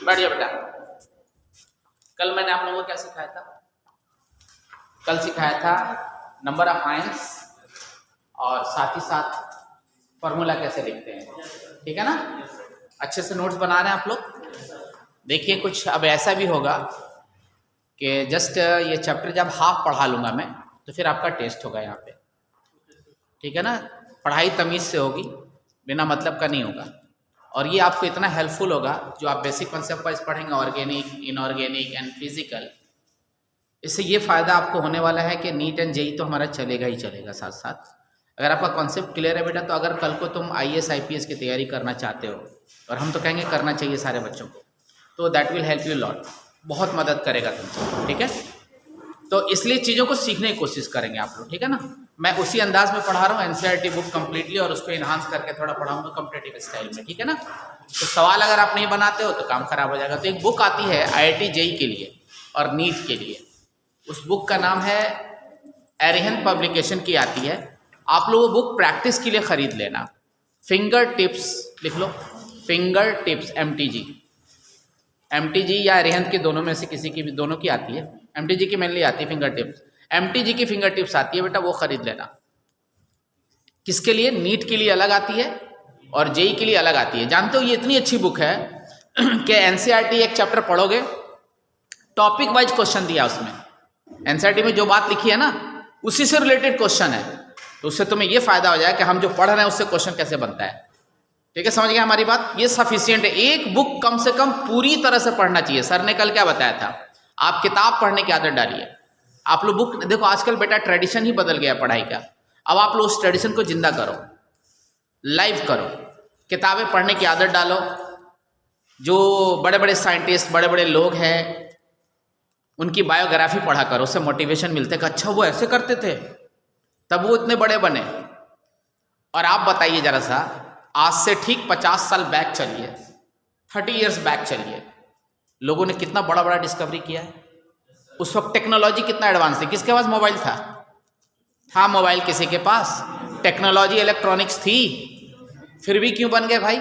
बैठ जाओ बेटा। कल मैंने आप लोगों को क्या सिखाया था? कल सिखाया था नंबर ऑफ आयंस और साथ ही साथ फॉर्मूला कैसे लिखते हैं, ठीक है ना? अच्छे से नोट्स बना रहे हैं आप लोग? देखिए कुछ अब ऐसा भी होगा कि जस्ट ये चैप्टर जब हाफ पढ़ा लूँगा मैं तो फिर आपका टेस्ट होगा यहाँ पे, ठीक है ना? पढ़ाई तमीज़ से होगी, बिना मतलब का नहीं होगा। और ये आपको इतना हेल्पफुल होगा जो आप बेसिक कॉन्सेप्ट वाइज पढ़ेंगे, ऑर्गेनिक, इनऑर्गेनिक एंड फिजिकल। इससे ये फ़ायदा आपको होने वाला है कि नीट एंड जेई तो हमारा चलेगा ही चलेगा साथ साथ। अगर आपका कॉन्सेप्ट क्लियर है बेटा, तो अगर कल को तुम IAS IPS की तैयारी करना चाहते हो, और हम तो कहेंगे करना चाहिए सारे बच्चों को, तो that will help you lot, बहुत मदद करेगा तुमको, ठीक है? तो इसलिए चीज़ों को सीखने की कोशिश करेंगे आप लोग, ठीक है ना? मैं उसी अंदाज में पढ़ा रहा हूँ, NCERT बुक कम्प्लीटली, और उसको इन्हांस करके थोड़ा पढ़ाऊँगा कॉम्पिटिटिव स्टाइल में, ठीक है ना? तो सवाल अगर आप नहीं बनाते हो तो काम खराब हो जाएगा। तो एक बुक आती है IIT JEE के लिए और नीट के लिए, उस बुक का नाम है एरिहन पब्लिकेशन की आती है। आप लोग वो बुक प्रैक्टिस के लिए ख़रीद लेना। फिंगर टिप्स लिख लो, फिंगर टिप्स MTG या एरिहन के दोनों में से किसी की भी, दोनों की आती है। MTG की मेनली आती है फिंगर टिप्स, MTG की फिंगर टिप्स आती है बेटा, वो खरीद लेना। किसके लिए? नीट के लिए अलग आती है और जेई के लिए अलग आती है। जानते हो ये इतनी अच्छी बुक है कि NCERT एक चैप्टर पढ़ोगे, टॉपिक वाइज क्वेश्चन दिया उसमें। NCERT में जो बात लिखी है ना उसी से रिलेटेड क्वेश्चन है, तो उससे तुम्हें ये फायदा हो जाए कि हम जो पढ़ रहे हैं उससे क्वेश्चन कैसे बनता है, ठीक है? समझ गए हमारी बात? ये सफिशियंट है। एक बुक कम से कम पूरी तरह से पढ़ना चाहिए। सर ने कल क्या बताया था, आप किताब पढ़ने की आदत डालिए। आप लोग बुक देखो, आजकल बेटा ट्रेडिशन ही बदल गया पढ़ाई का। अब आप लोग उस ट्रेडिशन को जिंदा करो, लाइव करो, किताबें पढ़ने की आदत डालो। जो बड़े बड़े साइंटिस्ट, बड़े बड़े लोग हैं, उनकी बायोग्राफी पढ़ा करो, उससे मोटिवेशन मिलते हैं कि अच्छा वो ऐसे करते थे तब वो इतने बड़े बने। और आप बताइए जरा सा, आज से ठीक 50 साल बैक चलिए, 30 इयर्स बैक चलिए, लोगों ने कितना बड़ा बड़ा डिस्कवरी किया है। उस वक्त टेक्नोलॉजी कितना एडवांस थी। किसके पास मोबाइल था? था मोबाइल किसी के पास, टेक्नोलॉजी इलेक्ट्रॉनिक्स थी, फिर भी क्यों बन गए भाई?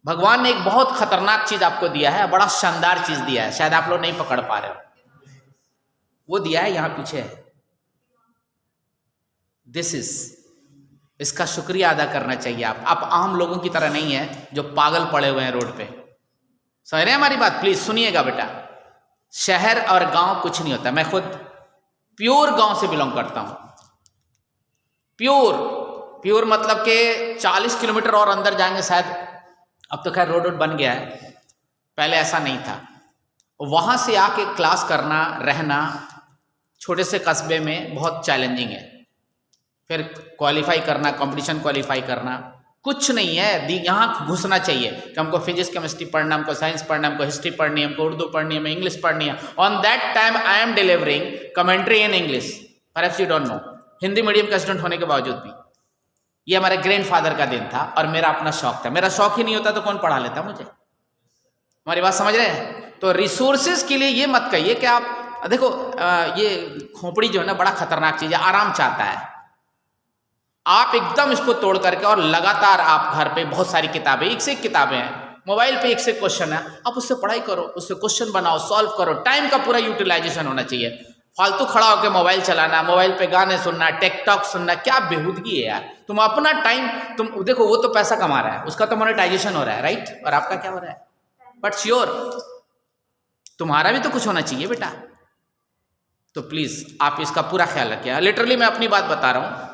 भगवान ने एक बहुत खतरनाक चीज आपको दिया है, बड़ा शानदार चीज दिया है, शायद आप लोग नहीं पकड़ पा रहे हो। वो दिया है यहाँ पीछे है, दिस इज, इसका शुक्रिया अदा करना चाहिए। आप आम लोगों की तरह नहीं है जो पागल पड़े हुए हैं रोड पे। समझ रहे हैं हमारी बात? प्लीज सुनिएगा बेटा, शहर और गांव कुछ नहीं होता। मैं खुद प्योर गांव से बिलोंग करता हूं। प्योर मतलब के 40 किलोमीटर और अंदर जाएंगे शायद, अब तो खैर रोड बन गया है, पहले ऐसा नहीं था। वहां से आके क्लास करना, रहना छोटे से कस्बे में बहुत चैलेंजिंग है। फिर क्वालिफाई करना, कंपटीशन क्वालिफाई करना कुछ नहीं है। यहाँ घुसना चाहिए कि हमको फिजिक्स केमिस्ट्री पढ़ना, हमको साइंस पढ़ना, हमको हिस्ट्री पढ़नी है, हमको उर्दू पढ़नी है, हमें इंग्लिश पढ़नी है। On that time I am delivering commentary in English, perhaps you don't know. Hindi medium का स्टूडेंट होने के बावजूद भी ये हमारे ग्रैंडफादर का दिन था और मेरा अपना शौक था। मेरा शौक ही नहीं होता तो कौन पढ़ा लेता मुझे? हमारी बात समझ रहे हैं? तो रिसोर्सेज के लिए ये मत कहिए कि आप देखो, ये खोपड़ी जो है ना बड़ा खतरनाक चीज है, आराम चाहता है। आप एकदम इसको तोड़ करके, और लगातार आप घर पे बहुत सारी किताबें, एक से एक किताबें हैं, मोबाइल पे एक से क्वेश्चन है, आप उससे पढ़ाई करो, उससे क्वेश्चन बनाओ, सॉल्व करो। टाइम का पूरा यूटिलाइजेशन होना चाहिए। फालतू खड़ा होकर मोबाइल चलाना, मोबाइल पे गाने सुनना, टेकटॉक सुनना, क्या बेहूदगी है यार। तुम अपना टाइम, तुम देखो वो तो पैसा कमा रहा है, उसका तो मोनेटाइजेशन हो रहा है, राइट? और आपका क्या हो रहा है? बट श्योर तुम्हारा भी तो कुछ होना चाहिए बेटा। तो प्लीज आप इसका पूरा ख्याल रखिए। लिटरली मैं अपनी बात बता रहा हूँ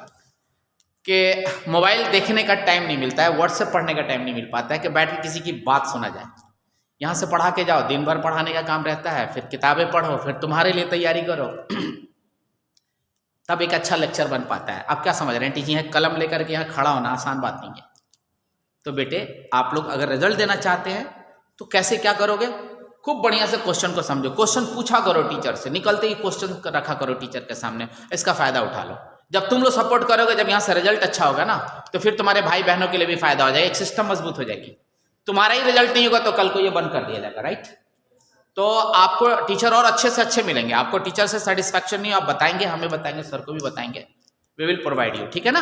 कि मोबाइल देखने का टाइम नहीं मिलता है, व्हाट्सएप पढ़ने का टाइम नहीं मिल पाता है कि बैठ के किसी की बात सुना जाए। यहाँ से पढ़ा के जाओ, दिन भर पढ़ाने का काम रहता है, फिर किताबें पढ़ो, फिर तुम्हारे लिए तैयारी करो तब एक अच्छा लेक्चर बन पाता है। आप क्या समझ रहे हैं? टीचिंग है, कलम लेकर के यहाँ खड़ा होना आसान बात नहीं है। तो बेटे आप लोग अगर रिजल्ट देना चाहते हैं तो कैसे क्या करोगे? खूब बढ़िया से क्वेश्चन को समझो, क्वेश्चन पूछा करो टीचर से, निकलते ही क्वेश्चन रखा करो टीचर के सामने, इसका फायदा उठा लो। जब तुम लोग सपोर्ट करोगे, जब यहाँ से रिजल्ट अच्छा होगा ना, तो फिर तुम्हारे भाई बहनों के लिए भी फायदा हो जाएगा, एक सिस्टम मजबूत हो जाएगी। तुम्हारा ही रिजल्ट नहीं होगा तो कल को ये बंद कर दिया जाएगा, राइट? तो आपको टीचर और अच्छे से अच्छे मिलेंगे। आपको टीचर से सेटिस्फैक्शन नहीं, आप बताएंगे, हमें बताएंगे, सर को भी बताएंगे, वी विल प्रोवाइड यू, ठीक है ना?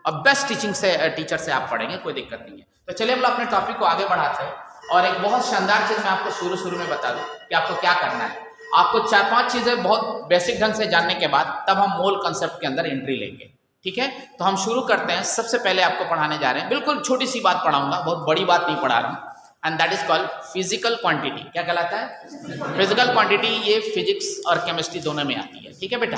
अब बेस्ट टीचिंग से टीचर से आप पढ़ेंगे, कोई दिक्कत नहीं है। तो चलिए हम लोग अपने टॉपिक को आगे बढ़ाते हैं। और एक बहुत शानदार चीज़ मैं आपको शुरू में बता दूं कि आपको क्या करना है। आपको 4-5 चीज़ें बहुत बेसिक ढंग से जानने के बाद तब हम मोल कंसेप्ट के अंदर एंट्री लेंगे, ठीक है। तो हम शुरू करते हैं। सबसे पहले आपको पढ़ाने जा रहे हैं, बिल्कुल छोटी सी बात पढ़ाऊंगा, बहुत बड़ी बात नहीं पढ़ा रहा हूँ, and that is called physical quantity. क्या कहलाता है? Physical quantity. ये फिजिक्स और केमिस्ट्री दोनों में आती है, ठीक है बेटा।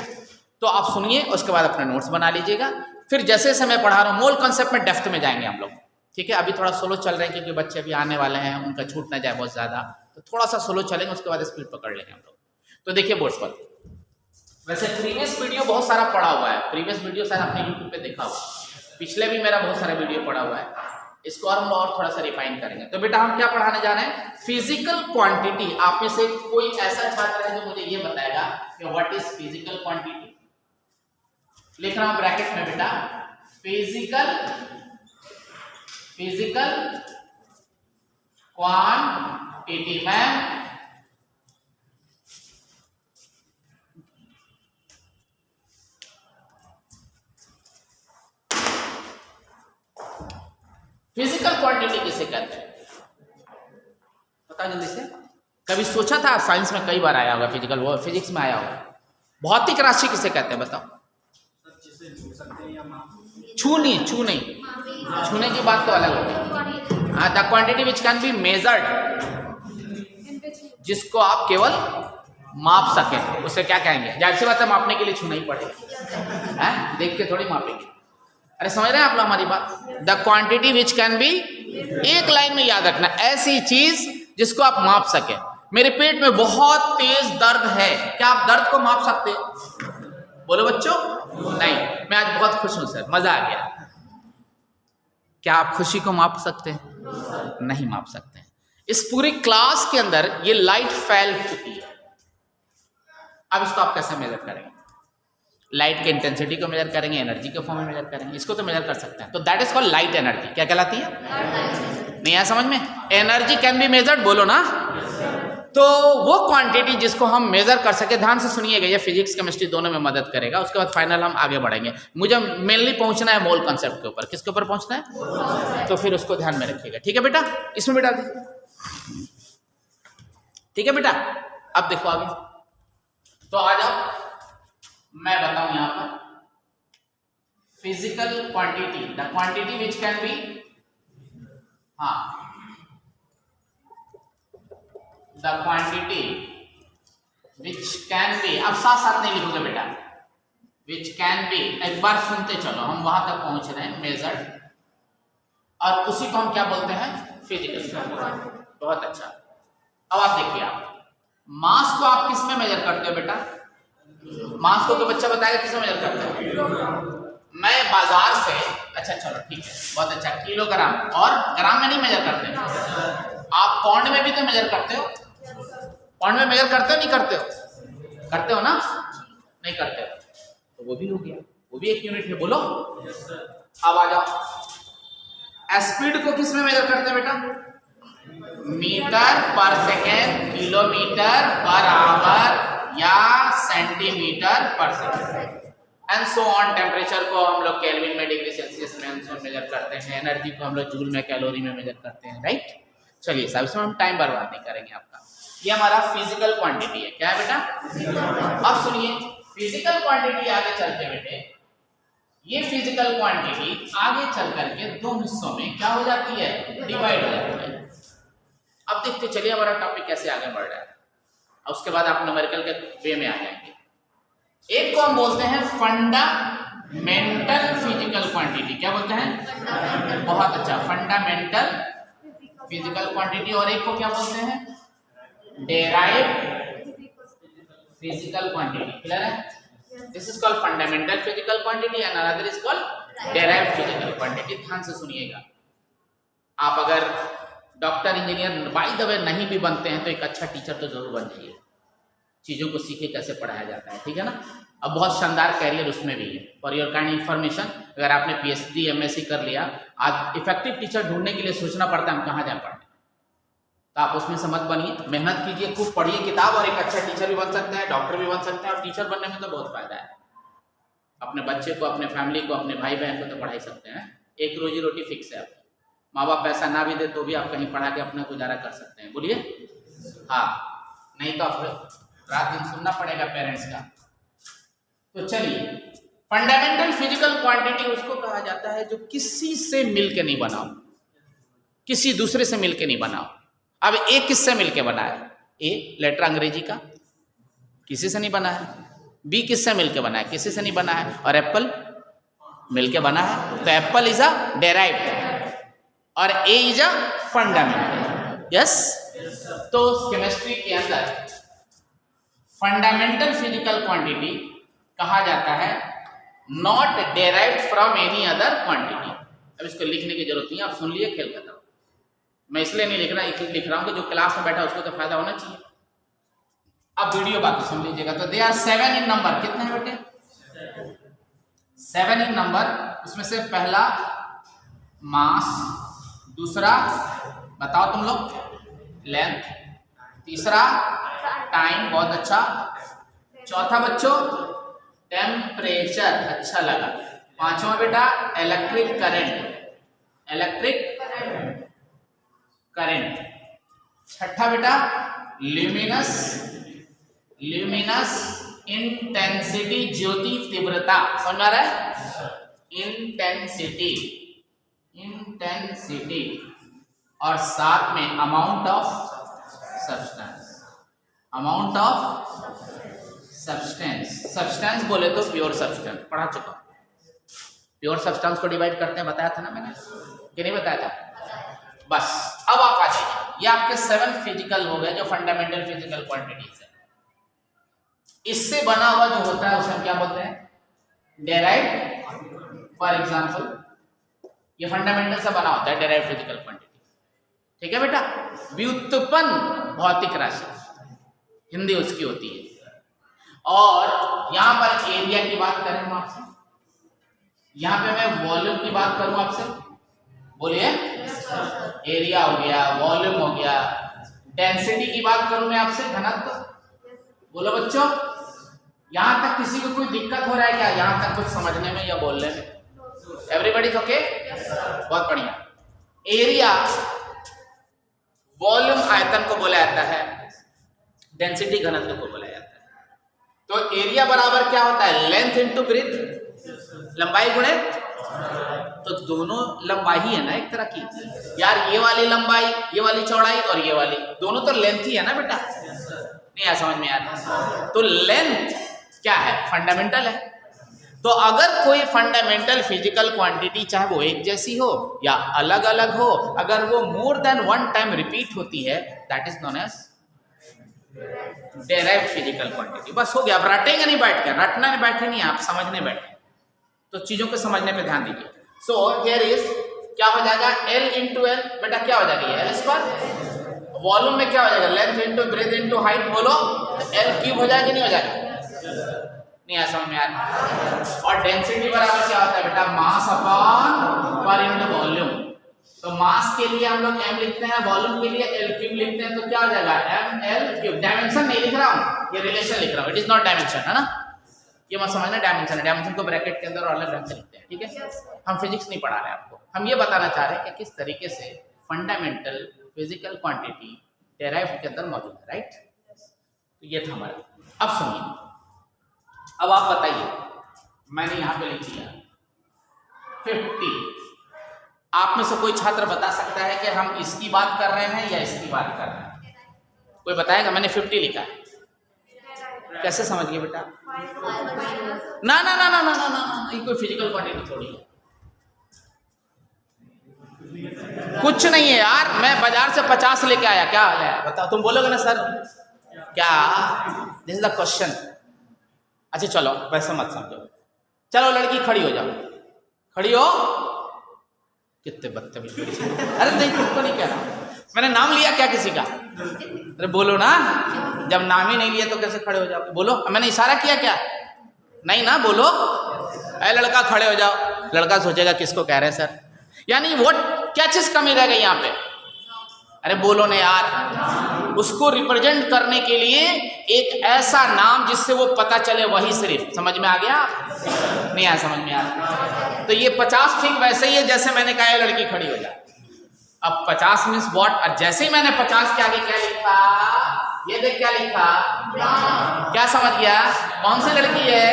तो आप सुनिए, उसके बाद अपने नोट्स बना लीजिएगा। फिर जैसे जैसे मैं पढ़ा रहा हूँ मोल कंसेप्ट में डेप्थ में जाएंगे हम लोग, ठीक है। अभी थोड़ा स्लो चल रहे हैं क्योंकि बच्चे अभी आने वाले हैं, उनका छूट ना जाए बहुत ज़्यादा, तो थोड़ा सा स्लो चलेंगे, उसके बाद स्पीड पकड़ लेंगे हम लोग। तो देखिए बोर्ड पर, वैसे प्रीवियस वीडियो बहुत सारा पड़ा हुआ है, प्रीवियस वीडियो शायद आपने यूट्यूब पे देखा हुआ, पिछले भी मेरा बहुत सारा वीडियो पड़ा हुआ है। इसको और थोड़ा सा रिफाइन करेंगे। तो बेटा हम क्या पढ़ाने जा रहे हैं? Physical quantity. आप में से कोई ऐसा छात्र है जो मुझे ये बताएगा कि व्हाट इज फिजिकल क्वांटिटी? लिख रहा हूं ब्रैकेट में बेटा, physical quantity. Ma'am physical quantity किसे कहते हैं? बताओ जल्दी से। कभी सोचा था? साइंस में कई बार आया होगा, फिजिकल, वो फिजिक्स में आया होगा। भौतिक राशि किसे कहते हैं बताओ? छू नहीं, छूने की बात तो अलग होगी। हाँ, the quantity which can be measured, जिसको आप केवल माप सके, उसे क्या कहेंगे? जाहिर सी बात है मापने के लिए छूना ही पड़ेगा, है? देख के थोड़ी मापेंगे। अरे समझ रहे हैं आप लोग हमारी बात? The quantity which can B, एक लाइन में याद रखना, ऐसी चीज जिसको आप माप सके। मेरे पेट में बहुत तेज दर्द है, क्या आप दर्द को माप सकते हो? बोलो बच्चों। नहीं। मैं आज बहुत खुश हूं सर, मजा आ गया। क्या आप खुशी को माप सकते हैं? नहीं माप सकते हैं। इस पूरी क्लास के अंदर ये लाइट फैल चुकी है, अब इसको आप कैसे मेजर करेंगे? लाइट के इंटेंसिटी को मेजर करेंगे, एनर्जी के फॉर्म में मेजर करेंगे, इसको तो मेजर कर सकते हैं। तो that is called light energy. क्या कहलाती है? नहीं आया समझ में? एनर्जी कैन बी मेजर्ड, बोलो ना। तो वो क्वांटिटी जिसको हम मेजर कर सके, ध्यान से सुनिएगा, ये फिजिक्स केमिस्ट्री दोनों में मदद करेगा। उसके बाद फाइनल हम आगे बढ़ेंगे। मुझे मेनली पहुंचना है मोल कंसेप्ट के ऊपर। किसके ऊपर पहुंचना है? तो फिर उसको ध्यान में रखिएगा, ठीक है बेटा। इसमें भी डाल दीजिए, ठीक है बेटा। अब देखो आगे, तो आ जाओ, मैं बताऊं यहां पर physical quantity, the quantity which can be, हाँ, the quantity which can be, अब साथ साथ नहीं लिखोगे बेटा, विच कैन बी, एक बार सुनते चलो, हम वहां तक पहुंच रहे हैं, मेजर्ड, और उसी को हम क्या बोलते हैं? फिजिकल। बहुत अच्छा। अब आप देखिए, आप मास को आप किस में मेजर करते हो बेटा? मास को तो बच्चा बताएगा किस में मेजर करते हो? मैं बाजार से, अच्छा चलो ठीक है, बहुत अच्छा, किलोग्राम, और ग्राम में नहीं मेजर करते। आप पाउंड में भी तो मेजर करते हो, पाउंड में मेजर करते हो नहीं करते हो? करते हो ना? नहीं करते हो, तो वो भी हो गया, वो भी एक यूनिट है, बोलो। अब आ जाओ, स्पीड को किस में मेजर करते हैं बेटा? मीटर पर सेकेंड, किलोमीटर पर आवर, या सेंटीमीटर पर second, and so on. Temperature को हम लोग केल्विन में, डिग्री सेल्सियस में मेजर करते हैं। एनर्जी को हम लोग जूल में, कैलोरी में मेजर करते हैं, राइट। चलिए साहब, इसमें हम टाइम बर्बाद नहीं करेंगे आपका। ये हमारा फिजिकल क्वांटिटी है। क्या है बेटा? अब सुनिए, फिजिकल क्वांटिटी आगे चल के बेटे, ये फिजिकल क्वांटिटी आगे चल करके दो हिस्सों में क्या हो जाती है? डिवाइड हो जाती है। अब देखते चलिए हमारा टॉपिक कैसे आगे बढ़ रहा है, और उसके बाद आप न्यूमेरिकल के वे में आ जाएंगे। एक को हम बोलते हैं फंडामेंटल फिजिकल क्वांटिटी। क्या बोलते हैं? बहुत अच्छा, फंडामेंटल फिजिकल क्वांटिटी। और एक को क्या बोलते हैं? Derived physical quantity. क्लियर है? This is called fundamental physical quantity and another is called derived physical quantity. ध्यान से सुनिएगा, आप अगर doctor, engineer by the way नहीं भी बनते हैं तो एक अच्छा टीचर तो जरूर बन जाइए, चीज़ों को सीखे कैसे पढ़ाया जाता है, ठीक है ना। अब बहुत शानदार कैरियर उसमें भी है। फॉर योर काइंड इन्फॉर्मेशन, अगर आपने PhD MSc कर लिया, आज इफेक्टिव टीचर ढूंढने के लिए सोचना पड़ता है हम कहाँ जाए पढ़ने, तो आप उसमें से मत बनिए, मेहनत कीजिए, खूब पढ़िए किताब, और एक अच्छा टीचर भी बन सकते हैं, डॉक्टर भी बन सकते हैं। और टीचर बनने में तो बहुत फायदा है, अपने बच्चे को, अपने फैमिली को, अपने भाई बहन को तो पढ़ा ही सकते हैं। एक रोजी रोटी फिक्स है आपकी, माँ बाप पैसा ना भी दे तो भी आप कहीं पढ़ा के अपना गुजारा कर सकते हैं, बोलिए हाँ, नहीं तो आप रात दिन सुनना पड़ेगा पेरेंट्स का। तो चलिए, फंडामेंटल फिजिकल क्वांटिटी उसको कहा जाता है जो किसी से मिलके नहीं बनाओ, किसी दूसरे से मिलके नहीं बनाओ। अब ए किससे मिलके बना है? ए लेटर अंग्रेजी का, किसी से नहीं बना है। बी किससे मिलके बना है? किसी से नहीं बना है। और एप्पल मिलके बना है, तो एप्पल इज अ डेराइव्ड और ए इज अ फंडामेंटल। यस, तो केमिस्ट्री के अंदर फंडामेंटल फिजिकल क्वांटिटी कहा जाता है not derived from any other quantity. अब इसको लिखने की जरूरत नहीं है, आप सुन लिए, खेल खत्म। मैं इसलिए नहीं लिख रहा हूं कि जो क्लास में बैठा उसको तो फायदा होना चाहिए। अब वीडियो बाकी सुन लीजिएगा। तो दे आर 7 इन नंबर। कितने हैं बेटे? 7 इन नंबर। उसमें से पहला मास, दूसरा बताओ तुम लोग लेंथ, तीसरा टाइम, बहुत अच्छा, चौथा बच्चों टेम्परेचर, अच्छा लगा, पांचवा बेटा इलेक्ट्रिक करंट, इलेक्ट्रिक करंट, छठा बेटा ल्यूमिनस, ल्यूमिनस इंटेंसिटी, ज्योति तीव्रता, समझ आ रहा है? इंटेंसिटी, इंटेंसिटी, और साथ में amount of substance, amount of substance. Substance बोले तो प्योर सब्सटेंस, पढ़ा चुका। प्योर सब्सटेंस को डिवाइड करते हैं, बताया था ना मैंने कि नहीं बताया था? बस अब आप आ जाइए, ये आपके 7 फिजिकल हो गए जो फंडामेंटल फिजिकल क्वांटिटीज है। इससे बना हुआ जो होता है उसे हम क्या बोलते हैं? डेराइव्ड। फॉर एग्जांपल ये फंडामेंटल से बना होता है डेराइव्ड फिजिकल क्वांटिटी, ठीक है बेटा? व्युत्पन्न भौतिक राशि, हिंदी उसकी होती है। और यहां पर एरिया की बात करें हम आपसे, यहां पे मैं वॉल्यूम की बात करूं आपसे, बोलिए। एरिया हो गया, वॉल्यूम हो गया, डेंसिटी की बात करूं मैं आपसे, घनत्व, बोलो बच्चों। यहां तक किसी को कोई दिक्कत हो रहा है क्या? यहां तक कुछ समझने में या बोलने में? Everybody is okay? बहुत बढ़िया। एरिया, वॉल्यूम आयतन को बोला जाता है, डेंसिटी घनत्व को बोला जाता है। तो एरिया बराबर क्या होता है? लेंथ इनटू ब्रेथ, लंबाई गुणे, तो दोनों लंबाई ही है ना एक तरह की यार। ये वाली लंबाई, ये वाली चौड़ाई और ये वाली, दोनों तो लेंथ ही है ना बेटा? नहीं आया समझ में यार? तो लेंथ क्या है? फंडामेंटल है। तो अगर कोई फंडामेंटल फिजिकल क्वांटिटी, चाहे वो एक जैसी हो या अलग अलग हो, अगर वो मोर देन 1 टाइम रिपीट होती है, that is known as derived physical quantity. बस हो गया। अब रटेंगे नहीं बैठ कर, रटना नहीं बैठे नहीं, आप समझने बैठे, तो चीजों को समझने पे ध्यान दीजिए। सो हियर इज क्या हो जाएगा? L इंटू एल, बेटा क्या हो जाएगा? L square. वॉल्यूम में क्या हो जाएगा? Length into breadth into height, बोलो एल क्यूब हो जाएगा नहीं हो जाएगा? नहीं आया समझ में यार? और डेंसिटी बराबर क्या होता है बेटा? मास अपॉन पर इंटू वॉल्यूम। तो मास के लिए हम लोग m लिखते हैं, वॉल्यूम के लिए L क्यूब लिखते हैं, तो क्या हो जाएगा? ml cube. डायमेंशन नहीं लिख रहा हूं, ये रिलेशन लिख रहा हूं, इट इज नॉट डायमेंशन, है ना? ये मत समझना डायमेंशन है, डायमेंशन को ब्रैकेट के अंदर और अलग रंग से लिखते हैं, ठीक है? हम फिजिक्स नहीं पढ़ा रहे आपको, हम ये बताना चाह रहे हैं कि किस तरीके से फंडामेंटल फिजिकल क्वांटिटी डेराइव्ड के अंदर मौजूद है, राइट? तो ये था हमारा। अब सुनिए, अब आप बताइए, मैंने यहां पे लिख दिया 50। आप में से कोई छात्र बता सकता है कि हम इसकी बात कर रहे हैं या इसकी बात कर रहे हैं? कोई बताएगा? मैंने 50 लिखा है, कैसे समझ गए बेटा? ना ना ना ना ना ना ना, ये कोई फिजिकल क्वांटिटी थोड़ी है, कुछ नहीं है यार। मैं बाजार से 50 लेके आया, क्या हाल है बताओ? तुम बोलोगे ना सर क्या? This is the question. अच्छा चलो वैसे मत समझो, चलो लड़की खड़ी हो जाओ, खड़ी हो। कितने बदतमीज। अरे नहीं तुमको नहीं कह रहा, मैंने नाम लिया क्या किसी का? अरे बोलो ना, जब नाम ही नहीं लिया तो कैसे खड़े हो जाओ? बोलो, मैंने इशारा किया क्या? नहीं ना, बोलो। अरे लड़का खड़े हो जाओ। लड़का सोचेगा किसको कह रहे हैं सर, यानी वो क्या चीज कमी रह गई यहाँ पे? अरे बोलो ना यार। उसको रिप्रेजेंट करने के लिए एक ऐसा नाम जिससे वो पता चले, वही सिर्फ। समझ में आ गया? नहीं आया समझ में? यार तो ये 50 ठीक वैसे ही है जैसे मैंने कहा लड़की खड़ी हो जाए। अब 50 मीन्स वॉट, और जैसे ही मैंने 50 के आगे क्या लिखा, ये देख क्या लिखा, क्या समझ गया, कौन सी लड़की है,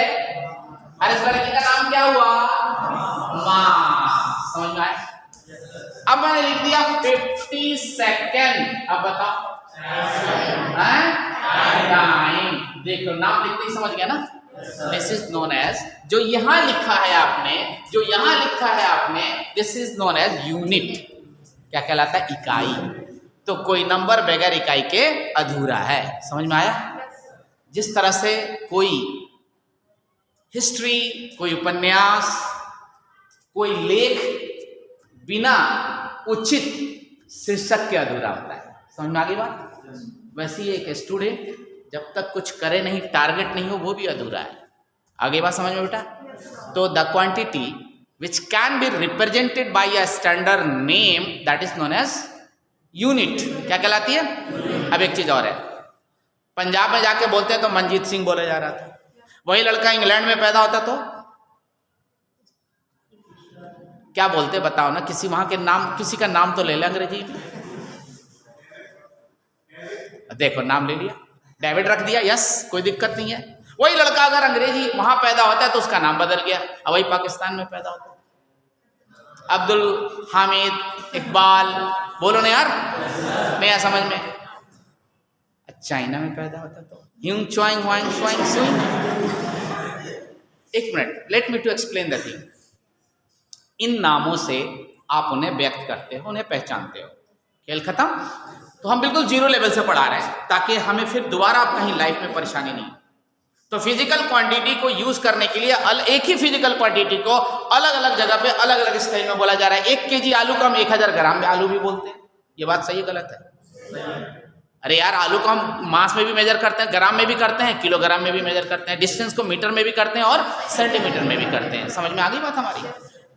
अरे इस लड़की का नाम क्या हुआ, मास, समझ में आया। अब मैंने लिख दिया 50 सेकेंड, अब बताओ टाइम, देखो नाम लिखते ही समझ गया ना। दिस इज नोन एज, जो यहां लिखा है आपने, जो यहां लिखा है आपने, this is known as unit. क्या कहलाता है, इकाई। तो कोई नंबर बगैर इकाई के अधूरा है, समझ में आया। जिस तरह से कोई हिस्ट्री, कोई उपन्यास, कोई लेख बिना उचित शीर्षक के अधूरा होता है, समझ में आ गई बात। वैसे ही एक स्टूडेंट जब तक कुछ करे नहीं, टारगेट नहीं हो, वो भी अधूरा है। आगे बात समझ में बेटा। तो the quantity which can be represented by a standard name, that is known as unit. क्या कहलाती है। अब एक चीज और है, पंजाब में जाके बोलते हैं तो मनजीत सिंह बोले जा रहा था, वही लड़का इंग्लैंड में पैदा होता तो क्या बोलते, बताओ ना। किसी वहां के नाम, किसी का नाम तो ले ले अंग्रेजी में। देखो नाम ले लिया, डेविड रख दिया, यस कोई दिक्कत नहीं है। वही लड़का अगर अंग्रेजी वहां पैदा होता है तो उसका नाम बदल गया, अब वही पाकिस्तान में पैदा होता है। अब्दुल हामिद, इकबाल, बोलो ना यार, नहीं आया समझ में। चाइना में पैदा होता तो ह्यूंग च्वाइंग वाइंग स्वाइंग सुइंग। एक मिनट, let me to explain the thing. इन नामों से आप उन्हें व्यक्त करते हो, उन्हें पहचानते हो, खेल खत्म। तो हम बिल्कुल जीरो लेवल से पढ़ा रहे हैं ताकि हमें फिर दोबारा कहीं लाइफ में परेशानी नहीं। तो फिजिकल क्वांटिटी को यूज करने के लिए एक ही फिजिकल क्वांटिटी को अलग अलग जगह पे अलग अलग स्टाइल में बोला जा रहा है। 1 केजी आलू को हम 1000 ग्राम में आलू भी बोलते हैं, ये बात सही है गलत है। अरे यार, आलू को हम मास में भी मेजर करते हैं, ग्राम में भी करते हैं, किलोग्राम में भी मेजर करते हैं, डिस्टेंस को मीटर में भी करते हैं और सेंटीमीटर में भी करते हैं। समझ में आ गई बात हमारी।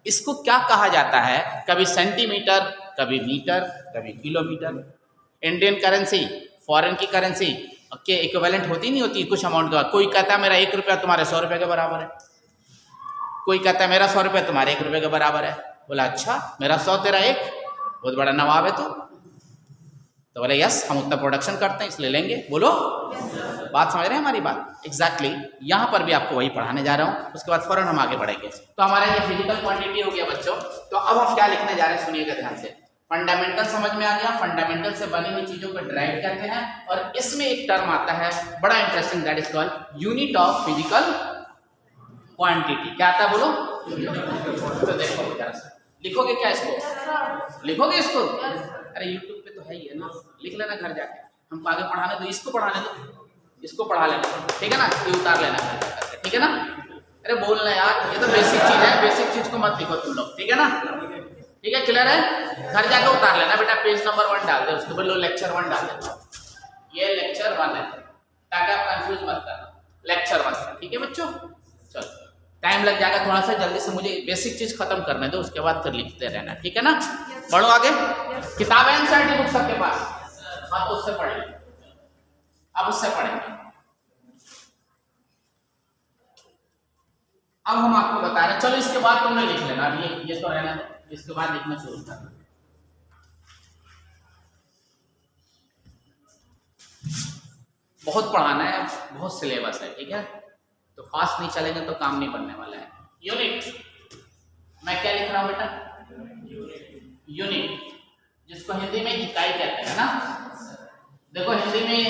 इसको क्या कहा जाता है, कभी सेंटीमीटर, कभी मीटर, कभी किलोमीटर। इंडियन करेंसी फॉरेन की करेंसी के इक्विवेलेंट होती नहीं होती कुछ अमाउंट के बाद। कोई कहता है मेरा 1 रुपया तुम्हारे 100 रुपये के बराबर है, कोई कहता है मेरा 100 रुपया तुम्हारे 1 रुपये के बराबर है। बोला अच्छा, मेरा 100 तेरा 1, बहुत बड़ा नवाब है तो बोले यस, हम उतना प्रोडक्शन करते हैं इसलिए लेंगे। बोलो बात समझ रहे हैं हमारी बात। एग्जैक्टली यहाँ पर भी आपको वही पढ़ाने जा रहा हूँ, उसके बाद फौरन हम आगे बढ़ेंगे। तो हमारा ये फिजिकल क्वांटिटी हो गया बच्चों। तो अब हम क्या लिखने जा रहे हैं, सुनिएगा ध्यान से। फंडामेंटल समझ में आ गया, फंडामेंटल से बनी हुई चीजों को ड्राइव कहते हैं। और इसमें एक टर्म आता है बड़ा interesting, that is called unit of physical quantity. क्या आता है बोलो। तो देखो लिखोगे क्या इसको, लिखोगे इसको। अरे यूट्यूब पे तो है ही है ना, लिख लेना घर जाके। हमको आगे पढ़ाने दो, इसको पढ़ाने दो, इसको पढ़ा लेना, ठीक है ना। ये उतार लेना, ठीक है ना। अरे बोलना यार, ये तो बेसिक चीज है, बेसिक चीज को मत लिखो तुम लोग, ठीक है ना। ठीक है, क्लियर है। घर जाके उतार लेना बेटा, पेज नंबर 1 डाल दे, उसके बाद लेक्चर 1 डाल देना। ये लेक्चर 1 है, ताकि आप कंफ्यूज मत करना। लेक्चर 1, ठीक है बच्चों। चलो टाइम लग जाएगा थोड़ा सा, जल्दी से मुझे बेसिक चीज खत्म करने दो, उसके बाद फिर लिखते रहना, ठीक है ना। पढ़ो आगे। किताब है एनसीईआरटी बुक सबके पास, हाँ तो उससे पढ़ेंगे, अब उससे पढ़ेंगे। अब हम आपको बता रहे हैं, चलो इसके बाद तुमने लिख लेना, ये तो है ना, इसके बाद लिखना शुरू करना। बहुत पढ़ाना है, बहुत सिलेबस है, ठीक है। तो फास्ट नहीं चलेंगे तो काम नहीं बनने वाला है। यूनिट, मैं क्या लिख रहा हूं बेटा, यूनिट, जिसको हिंदी में इकाई कहते हैं ना। देखो हिंदी में